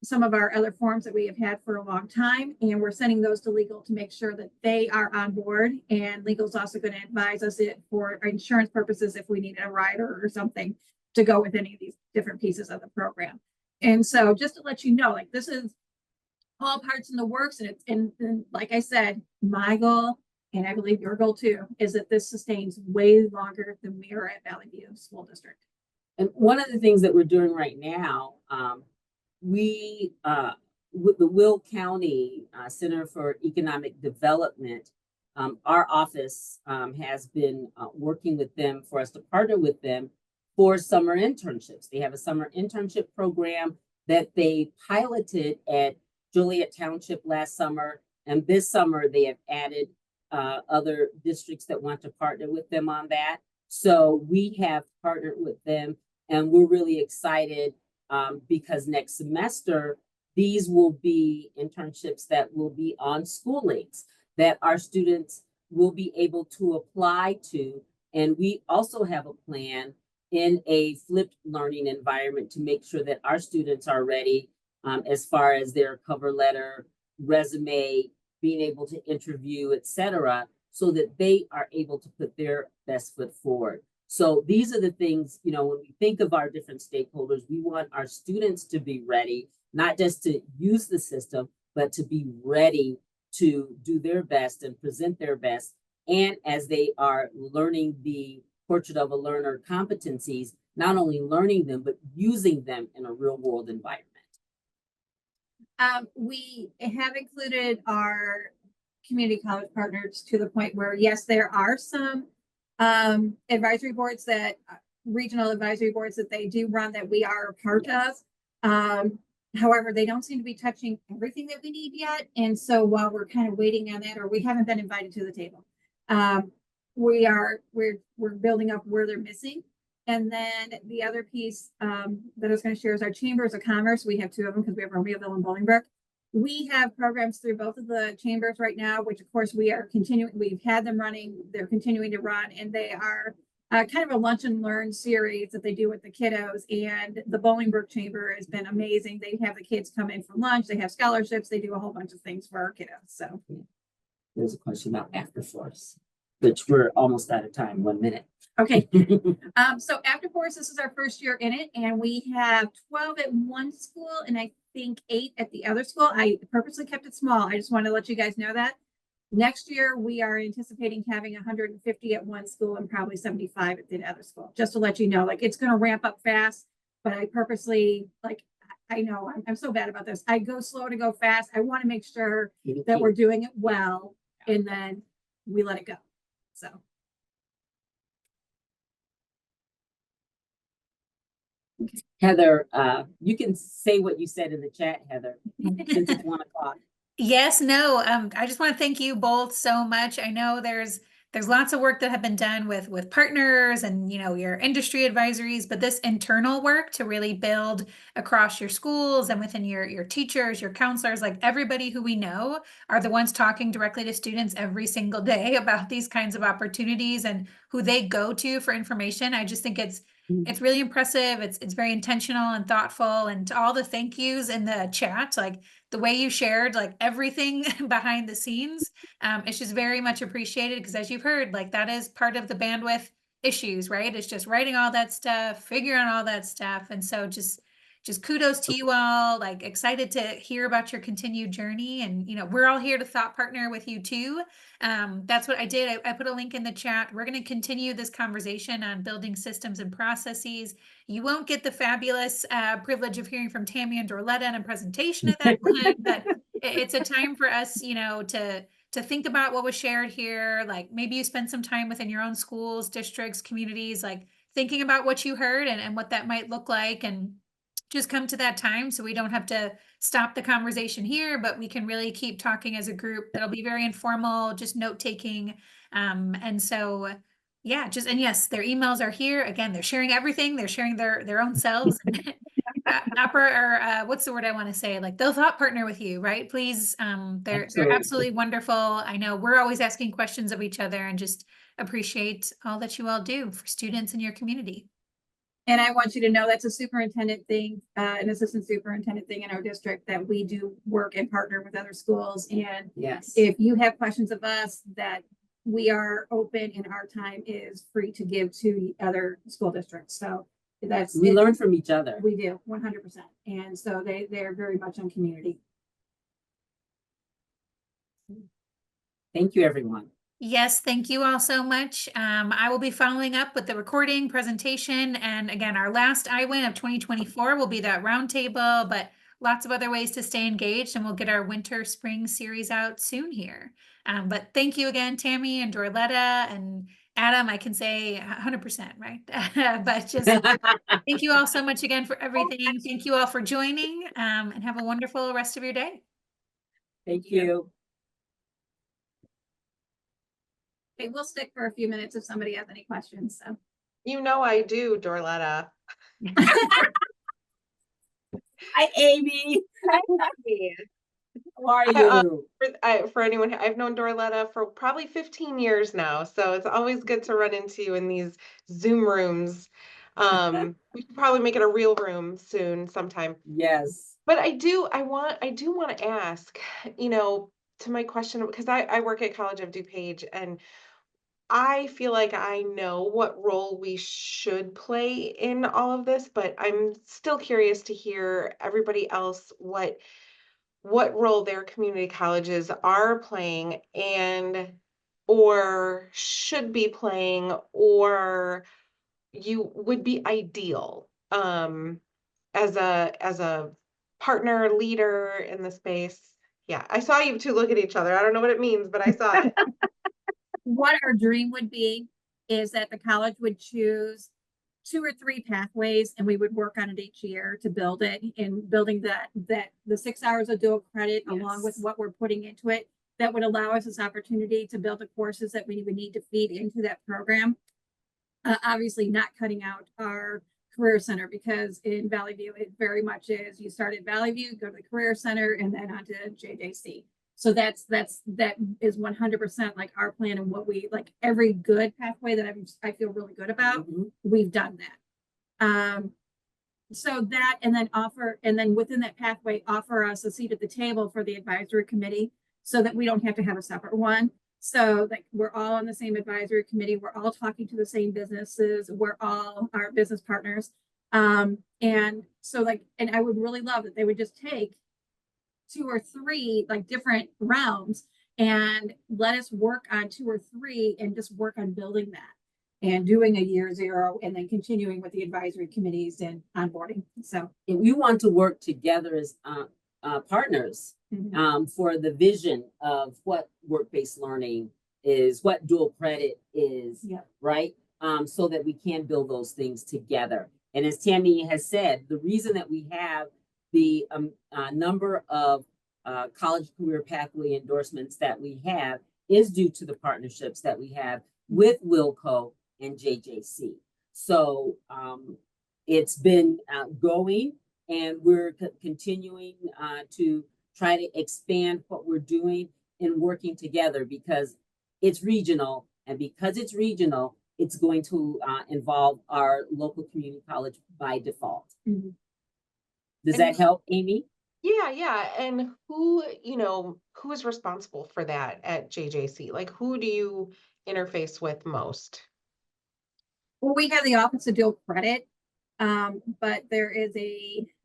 S4: some of our other forms that we have had for a long time, and we're sending those to legal to make sure that they are on board. And legal's also going to advise us for insurance purposes if we need a rider or something to go with any of these different pieces of the program. And so just to let you know, like, this is all parts in the works, and it's and like I said, my goal, and I believe your goal too, is that this sustains way longer than we are at Valley View School District.
S2: And one of the things that we're doing right now, with the Will County Center for Economic Development, our office has been working with them for us to partner with them for summer internships. They have a summer internship program that they piloted at Joliet Township last summer. And this summer they have added other districts that want to partner with them on that. So we have partnered with them, and we're really excited because next semester, these will be internships that will be on School Links that our students will be able to apply to. And we also have a plan in a flipped learning environment to make sure that our students are ready as far as their cover letter, resume, being able to interview, etc., so that they are able to put their best foot forward. So these are the things, when we think of our different stakeholders, we want our students to be ready, not just to use the system, but to be ready to do their best and present their best. And as they are learning the Portrait of a Learner competencies, not only learning them, but using them in a real world environment.
S4: We have included our community college partners to the point where, yes, there are some advisory boards regional advisory boards that they do run that we are a part of. However, they don't seem to be touching everything that we need yet. And so while we're kind of waiting on that, or we haven't been invited to the table, we're building up where they're missing. And then the other piece that I was going to share is our chambers of commerce. We have two of them because we have Romeoville and Bolingbrook. We have programs through both of the chambers right now, which of course we are continuing. We've had them running. They're continuing to run, and they are kind of a lunch and learn series that they do with the kiddos. And the Bolingbrook Chamber has been amazing. They have the kids come in for lunch. They have scholarships. They do a whole bunch of things for our kiddos. So
S2: there's a question about after force, which we're almost out of time. 1 minute.
S4: Okay. So after force, this is our first year in it, and we have 12 at one school and I think 8 at the other school. I purposely kept it small. I just want to let you guys know that. Next year, we are anticipating having 150 at one school and probably 75 at the other school, just to let you know, like, it's going to ramp up fast, but I purposely, like, I know I'm so bad about this. I go slow to go fast. I want to make sure that we're doing it well, and then we let it go. So.
S2: Heather, you can say what you said in the chat, Heather, since it's 1 o'clock.
S1: Yes, no, I just want to thank you both so much. I know there's lots of work that have been done with partners and your industry advisories, but this internal work to really build across your schools and within your teachers, your counselors, like everybody who we know are the ones talking directly to students every single day about these kinds of opportunities and who they go to for information. I just think it's really impressive. It's very intentional and thoughtful, and to all the thank yous in the chat, like the way you shared like everything behind the scenes, it's just very much appreciated because as you've heard, like that is part of the bandwidth issues, right? It's just writing all that stuff, figuring all that stuff. And so just kudos to you all, like excited to hear about your continued journey. And, we're all here to thought partner with you too. That's what I did. I put a link in the chat. We're going to continue this conversation on building systems and processes. You won't get the fabulous privilege of hearing from Tammy and Dorletta in a presentation at that point, but it's a time for us, to think about what was shared here. Like maybe you spend some time within your own schools, districts, communities, like thinking about what you heard and what that might look like, and just come to that time so we don't have to stop the conversation here, but we can really keep talking as a group. That'll be very informal, just note taking. And so yeah, and yes, their emails are here. Again, they're sharing everything. They're sharing their own selves. What's the word I want to say? Like they'll thought partner with you, right? Please. They're absolutely wonderful. I know we're always asking questions of each other and just appreciate all that you all do for students in your community.
S4: And I want you to know that's a superintendent thing, an assistant superintendent thing in our district, that we do work and partner with other schools. And
S2: Yes.
S4: if you have questions of us, that we are open and our time is free to give to other school districts. So
S2: we learn from each other.
S4: We do 100%. And so they're very much on community.
S2: Thank you, everyone.
S1: Yes, thank you all so much. I will be following up with the recording presentation. And again, our last IWIN of 2024 will be that roundtable, but lots of other ways to stay engaged, and we'll get our winter spring series out soon here. But thank you again, Tammy and Dorletta and Adam. I can say 100%, right? But just thank you all so much again for everything. Thank you all for joining, and have a wonderful rest of your day.
S2: Thank you.
S4: Okay, we'll stick for a few minutes if somebody has any questions. So.
S3: I do, Dorletta.
S2: Hi, Amy. How are you?
S3: For anyone, I've known Dorletta for probably 15 years now, so it's always good to run into you in these Zoom rooms. We should probably make it a real room soon, sometime.
S2: Yes.
S3: But I do want to ask, to my question, because I work at College of DuPage, and I feel like I know what role we should play in all of this, but I'm still curious to hear everybody else what role their community colleges are playing or should be playing, or you would be ideal as a partner leader in the space. Yeah, I saw you two look at each other. I don't know what it means, but I saw it.
S4: What our dream would be is that the college would choose 2 or 3 pathways, and we would work on it each year to build it, and building that the 6 hours of dual credit, yes, along with what we're putting into it, that would allow us this opportunity to build the courses that we would need to feed into that program. Obviously not cutting out our career center, because in Valley View, it very much is, you start at Valley View, go to the career center, and then onto JJC. So that is 100% like our plan, and what we like. Every good pathway that I feel really good about, we've done that. So that, and then within that pathway, offer us a seat at the table for the advisory committee, so that we don't have to have a separate one. So like we're all on the same advisory committee, we're all talking to the same businesses, we're all our business partners. And so and I would really love that they would just take 2 or 3 like different rounds and let us work on 2 or 3 and just work on building that and doing a year 0 and then continuing with the advisory committees and onboarding. So
S2: if we want to work together as partners for the vision of what work-based learning is, what dual credit is, right? So that we can build those things together. And as Tammy has said, the reason that we have the number of college career pathway endorsements that we have is due to the partnerships that we have with Wilco and JJC. So it's been going, and we're continuing to try to expand what we're doing and working together, because it's regional, and because it's regional, it's going to involve our local community college by default.
S4: Mhm.
S2: Does that help, Amy?
S3: Yeah. And who, who is responsible for that at JJC? Like, who do you interface with most?
S4: Well, we have the Office of Dual Credit, but there is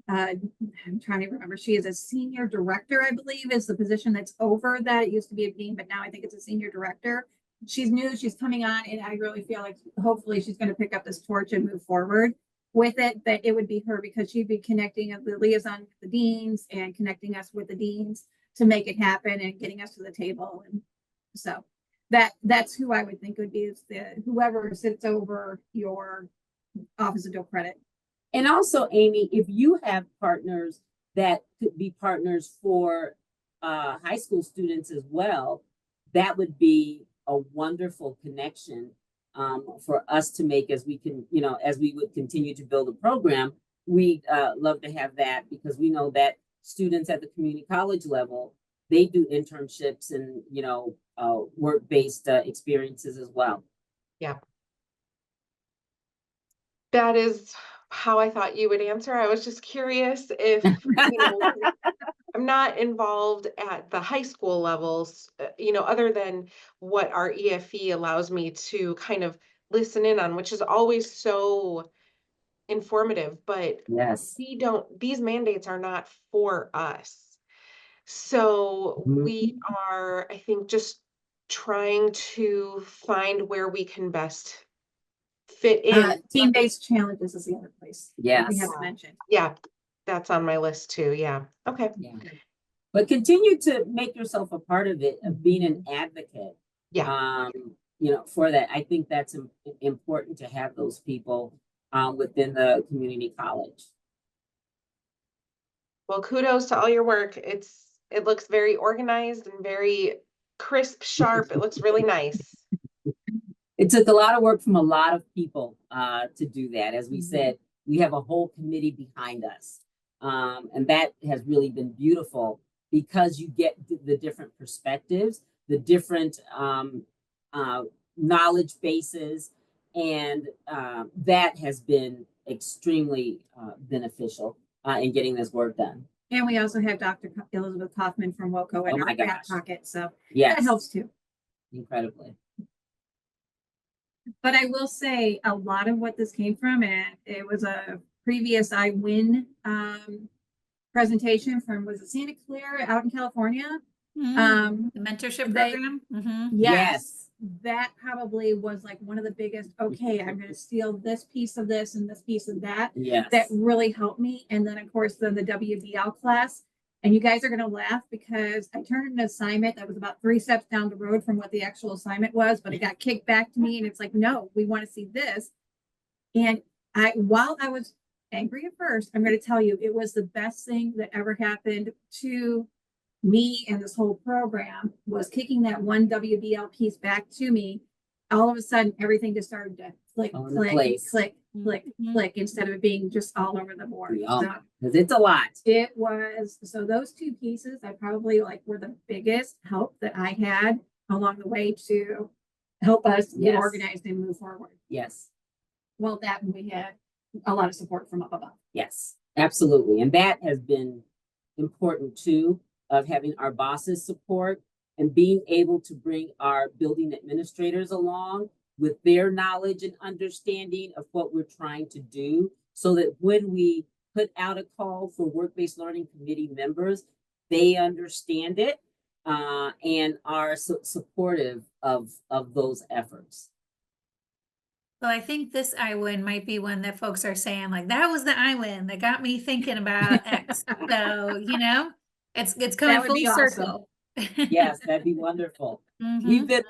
S4: I'm trying to remember, she is a senior director, I believe, is the position that's over that. It used to be a dean, but now I think it's a senior director. She's new, she's coming on, and I really feel like hopefully she's going to pick up this torch and move forward with it, but it would be her, because she'd be connecting the liaison with the deans and connecting us with the deans to make it happen and getting us to the table. And so that's who I would think would be, is whoever sits over your Office of Dual Credit.
S2: And also, Amy, if you have partners that could be partners for high school students as well, that would be a wonderful connection for us to make, as we can, as we would continue to build a program. We'd love to have that, because we know that students at the community college level, they do internships and, work-based experiences as well.
S3: Yeah. That is how I thought you would answer. I was just curious if, I'm not involved at the high school levels, other than what our EFE allows me to kind of listen in on, which is always so informative, but
S2: Yes.
S3: these mandates are not for us. So we are, I think, just trying to find where we can best fit in.
S4: Team-based challenges is the other place.
S2: Yes.
S4: We haven't mentioned.
S3: Yeah, that's on my list too. Yeah. Okay.
S2: Yeah. But continue to make yourself a part of it, of being an advocate.
S3: Yeah.
S2: For that. I think that's important to have those people within the community college.
S3: Well, kudos to all your work. It looks very organized and very crisp, sharp. It looks really nice.
S2: It took a lot of work from a lot of people to do that. As we said, we have a whole committee behind us. And that has really been beautiful, because you get the different perspectives, the different knowledge bases, and that has been extremely beneficial in getting this work done.
S4: And we also have Dr. Elizabeth Kaufman from WOCO in our back pocket, so that helps too.
S2: Incredibly.
S4: But I will say a lot of what this came from, and it was a previous iWin presentation from, was it Santa Clara out in California?
S1: The mentorship program.
S4: Yes, that probably was like one of the biggest, okay, I'm going to steal this piece of this and this piece of that.
S2: Yes.
S4: That really helped me. And then of course, then the WBL class. And you guys are going to laugh, because I turned an assignment that was about 3 steps down the road from what the actual assignment was, but it got kicked back to me, and it's like, no, we want to see this. And while I was angry at first, I'm going to tell you, it was the best thing that ever happened to me and this whole program, was kicking that one WBL piece back to me. All of a sudden, everything just started to click, click, instead of it being just all over the board.
S2: Because it's a lot.
S4: It was. So those 2 pieces, I probably were the biggest help that I had along the way to help us get organized and move forward.
S2: Yes.
S4: Well, that we had a lot of support from up above.
S2: Yes, absolutely. And that has been important too, of having our bosses support and being able to bring our building administrators along with their knowledge and understanding of what we're trying to do, so that when we put out a call for work-based learning committee members, they understand it and are supportive of those efforts.
S1: Well, I think this iWin might be one that folks are saying, like, that was the iWin that got me thinking about X. So, it's coming full circle.
S2: Yes, that'd be wonderful. We've been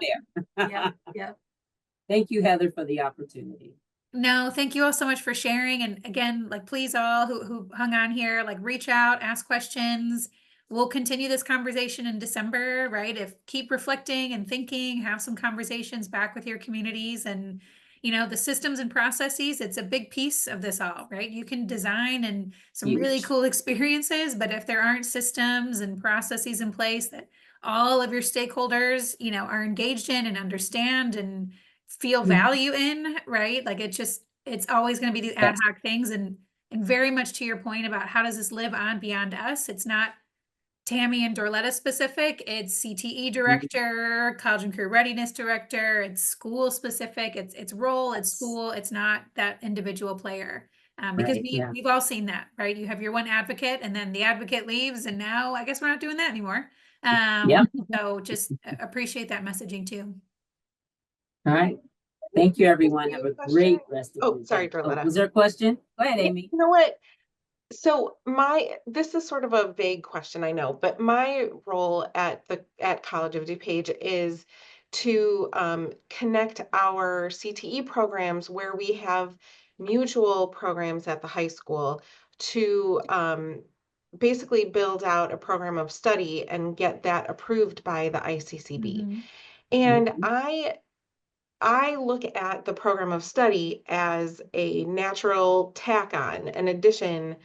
S2: there.
S4: Yeah.
S2: Thank you, Heather, for the opportunity.
S1: No, thank you all so much for sharing. And again, please all who hung on here, reach out, ask questions. we'll continue this conversation in December, right? If keep reflecting and thinking, have some conversations back with your communities and, you know, the systems and processes, it's a big piece of this all, right? You can design and some really
S2: Huge.
S1: cool experiences, but if there aren't systems and processes in place that all of your stakeholders, you know, are engaged in and understand and feel value in, right? Like it's always going to be these ad
S2: Yes.
S1: hoc things and very much to your point about how does this live on beyond us? It's not Tammy and Dorletta specific. It's CTE director, college and career readiness director. It's school specific. It's role. It's
S2: Yes.
S1: school. It's not that individual player. Because
S2: Right, yeah.
S1: we've all seen that, right? You have your one advocate, and then the advocate leaves, and now I guess we're not doing that anymore.
S2: Yep.
S1: So just appreciate that messaging too.
S2: All right. Thank you, everyone.
S3: You
S2: Have
S3: a
S2: a
S3: question?
S2: great rest of
S3: Oh,
S2: your
S3: sorry,
S2: day. Oh,
S3: Dorletta.
S2: was there a question? Go ahead,
S3: Yeah,
S2: Amy.
S3: you know what? So this is sort of a vague question, I know, but my role at College of DuPage is to connect our CTE programs where we have mutual programs at the high school to basically build out a program of study and get that approved by the ICCB.
S1: Mhm.
S3: And
S2: Mhm.
S3: I look at the program of study as a natural tack on, an addition,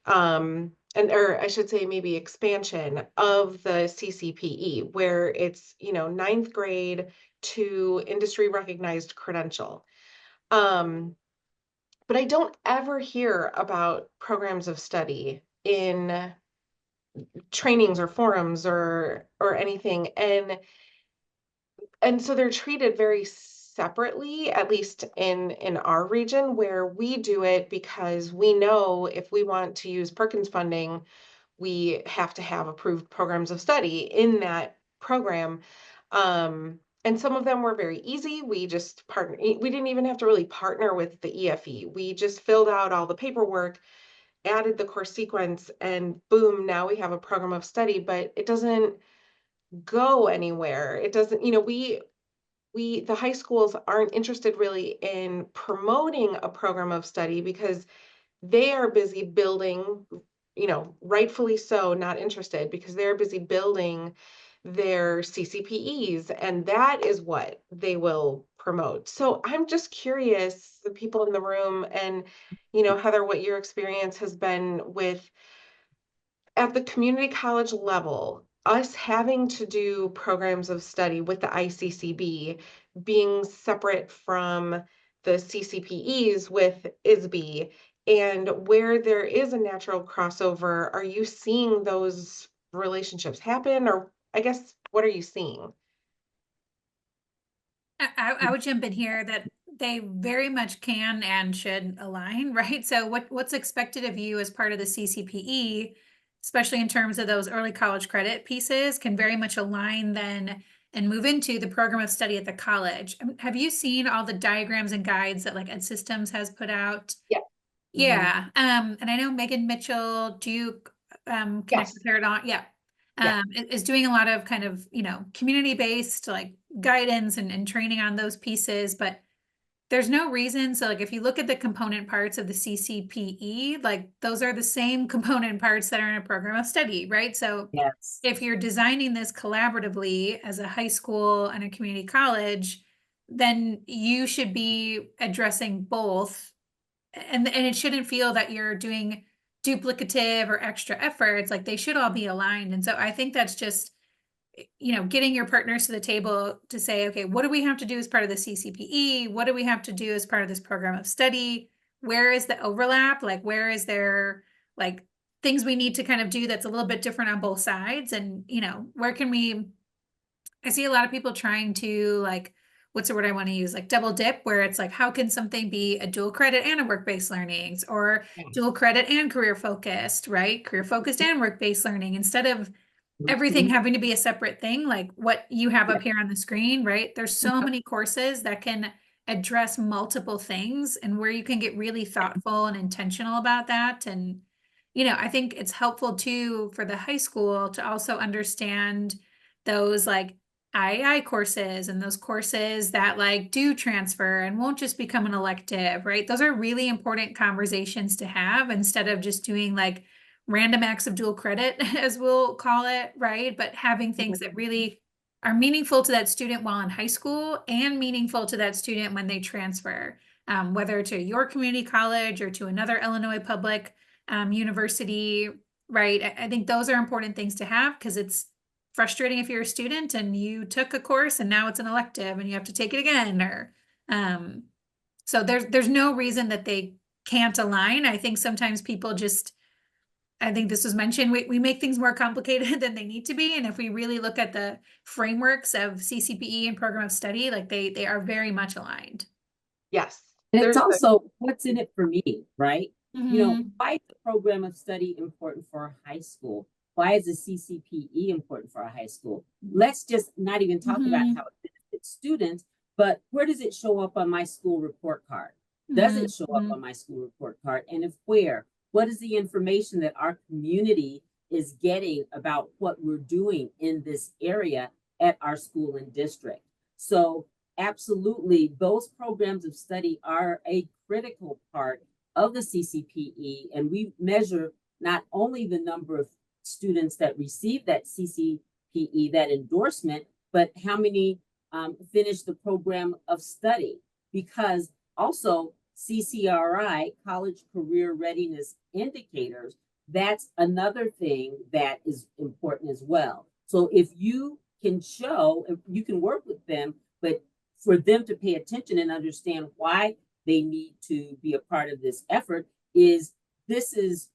S3: or I should say maybe expansion of the CCPE, where it's, you know, ninth grade to industry recognized credential. But I don't ever hear about programs of study in trainings or forums or anything. And so they're treated very separately, at least in our region, where we do it because we know if we want to use Perkins funding, we have to have approved programs of study in that program. And some of them were very easy. We just we didn't even have to really partner with the EFE. We just filled out all the paperwork, added the course sequence, and boom, now we have a program of study, but it doesn't go anywhere. It doesn't, you know, the high schools aren't interested really in promoting a program of study because they are busy building, you know, rightfully so, not interested because they're busy building their CCPEs, and that is what they will promote. So I'm just curious, the people in the room, and, you know, Heather, what your experience has been with at the community college level, us having to do programs of study with the ICCB being separate from the CCPEs with ISB, and where there is a natural crossover, are you seeing those relationships happen? Or I guess, what are you seeing?
S1: I would jump in here that they very much can and should align, right? So what's expected of you as part of the CCPE, especially in terms of those early college credit pieces, can very much align then and move into the program of study at the college. Have you seen all the diagrams and guides that like Ed Systems has put out?
S3: Yeah.
S1: Yeah. And I know Megan Mitchell, Duke, connect
S3: Yes.
S1: with her on, yeah.
S3: Yeah.
S1: Is doing a lot of kind of, you know, community-based like guidance and training on those pieces, but there's no reason. So like if you look at the component parts of the CCPE, like those are the same component parts that are in a program of study, right? So
S2: Yes.
S1: if you're designing this collaboratively as a high school and a community college, then you should be addressing both. And it shouldn't feel that you're doing duplicative or extra efforts. Like they should all be aligned. And so I think that's just, you know, getting your partners to the table to say, okay, what do we have to do as part of the CCPE? What do we have to do as part of this program of study? Where is the overlap? Like, where is there like things we need to kind of do that's a little bit different on both sides? And, you know, where can I see a lot of people trying to like, what's the word I want to use? Like double dip, where it's like, how can something be a dual credit and a work-based learnings or
S3: Yeah.
S1: dual credit and career focused, right? Career focused and work-based learning instead of everything having to be a separate thing, like what you have up here on the screen, right? There's so many courses that can address multiple things and where you can get really thoughtful and intentional about that. And, you know, I think it's helpful too for the high school to also understand those like II courses and those courses that like do transfer and won't just become an elective, right? Those are really important conversations to have instead of just doing like random acts of dual credit, as we'll call it, right? But having things that really are meaningful to that student while in high school and meaningful to that student when they transfer, whether to your community college or to another Illinois public university, right? I think those are important things to have because it's frustrating if you're a student and you took a course and now it's an elective and you have to take it again, or so there's no reason that they can't align. I think sometimes people just, I think this was mentioned, we make things more complicated than they need to be. And if we really look at the frameworks of CCPE and program of study, like they are very much aligned.
S3: Yes.
S2: And it's
S3: There's a-
S2: also what's in it for me, right? You know,
S1: Mhm.
S2: why is the program of study important for a high school? Why is the CCPE important for a high school? Let's just not even talk about how it benefits students, but where does it show up on my school report card? Does it show up on my school report card? And if where? What is the information that our community is getting about what we're doing in this area at our school and district? So absolutely, those programs of study are a critical part of the CCPE, and we measure not only the number of students that receive that CCPE, that endorsement, but how many finish the program of study. Because also CCRI, College Career Readiness Indicators, that's another thing that is important as well. So if you can show, if you can work with them, but for them to pay attention and understand why they need to be a part of this effort, this is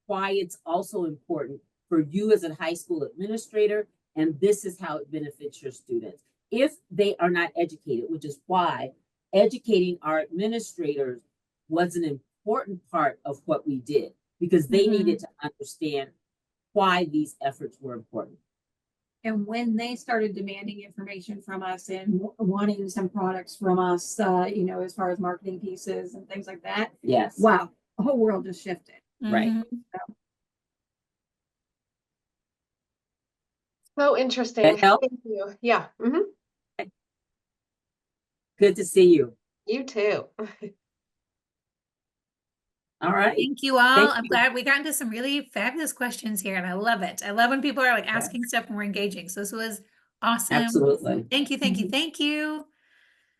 S2: why it's also important for you as a high school administrator, and this is how it benefits your students. If they are not educated, which is why educating our administrators was an important part of what we did, because they needed to understand why these efforts were important.
S4: And when they started demanding information from us and wanting some products from us, you know, as far as marketing pieces and things like that,
S2: Yes.
S4: wow, the whole world just shifted.
S2: Right.
S3: So interesting.
S2: That help?
S3: Thank you. Yeah.
S2: Good to see you.
S3: You too.
S2: All right.
S1: Thank you all.
S2: Thank
S1: I'm
S2: you.
S1: glad we got into some really fabulous questions here, and I love it. I love when people are like asking stuff and we're engaging. So this was awesome.
S2: Absolutely.
S1: Thank you, thank you, thank you.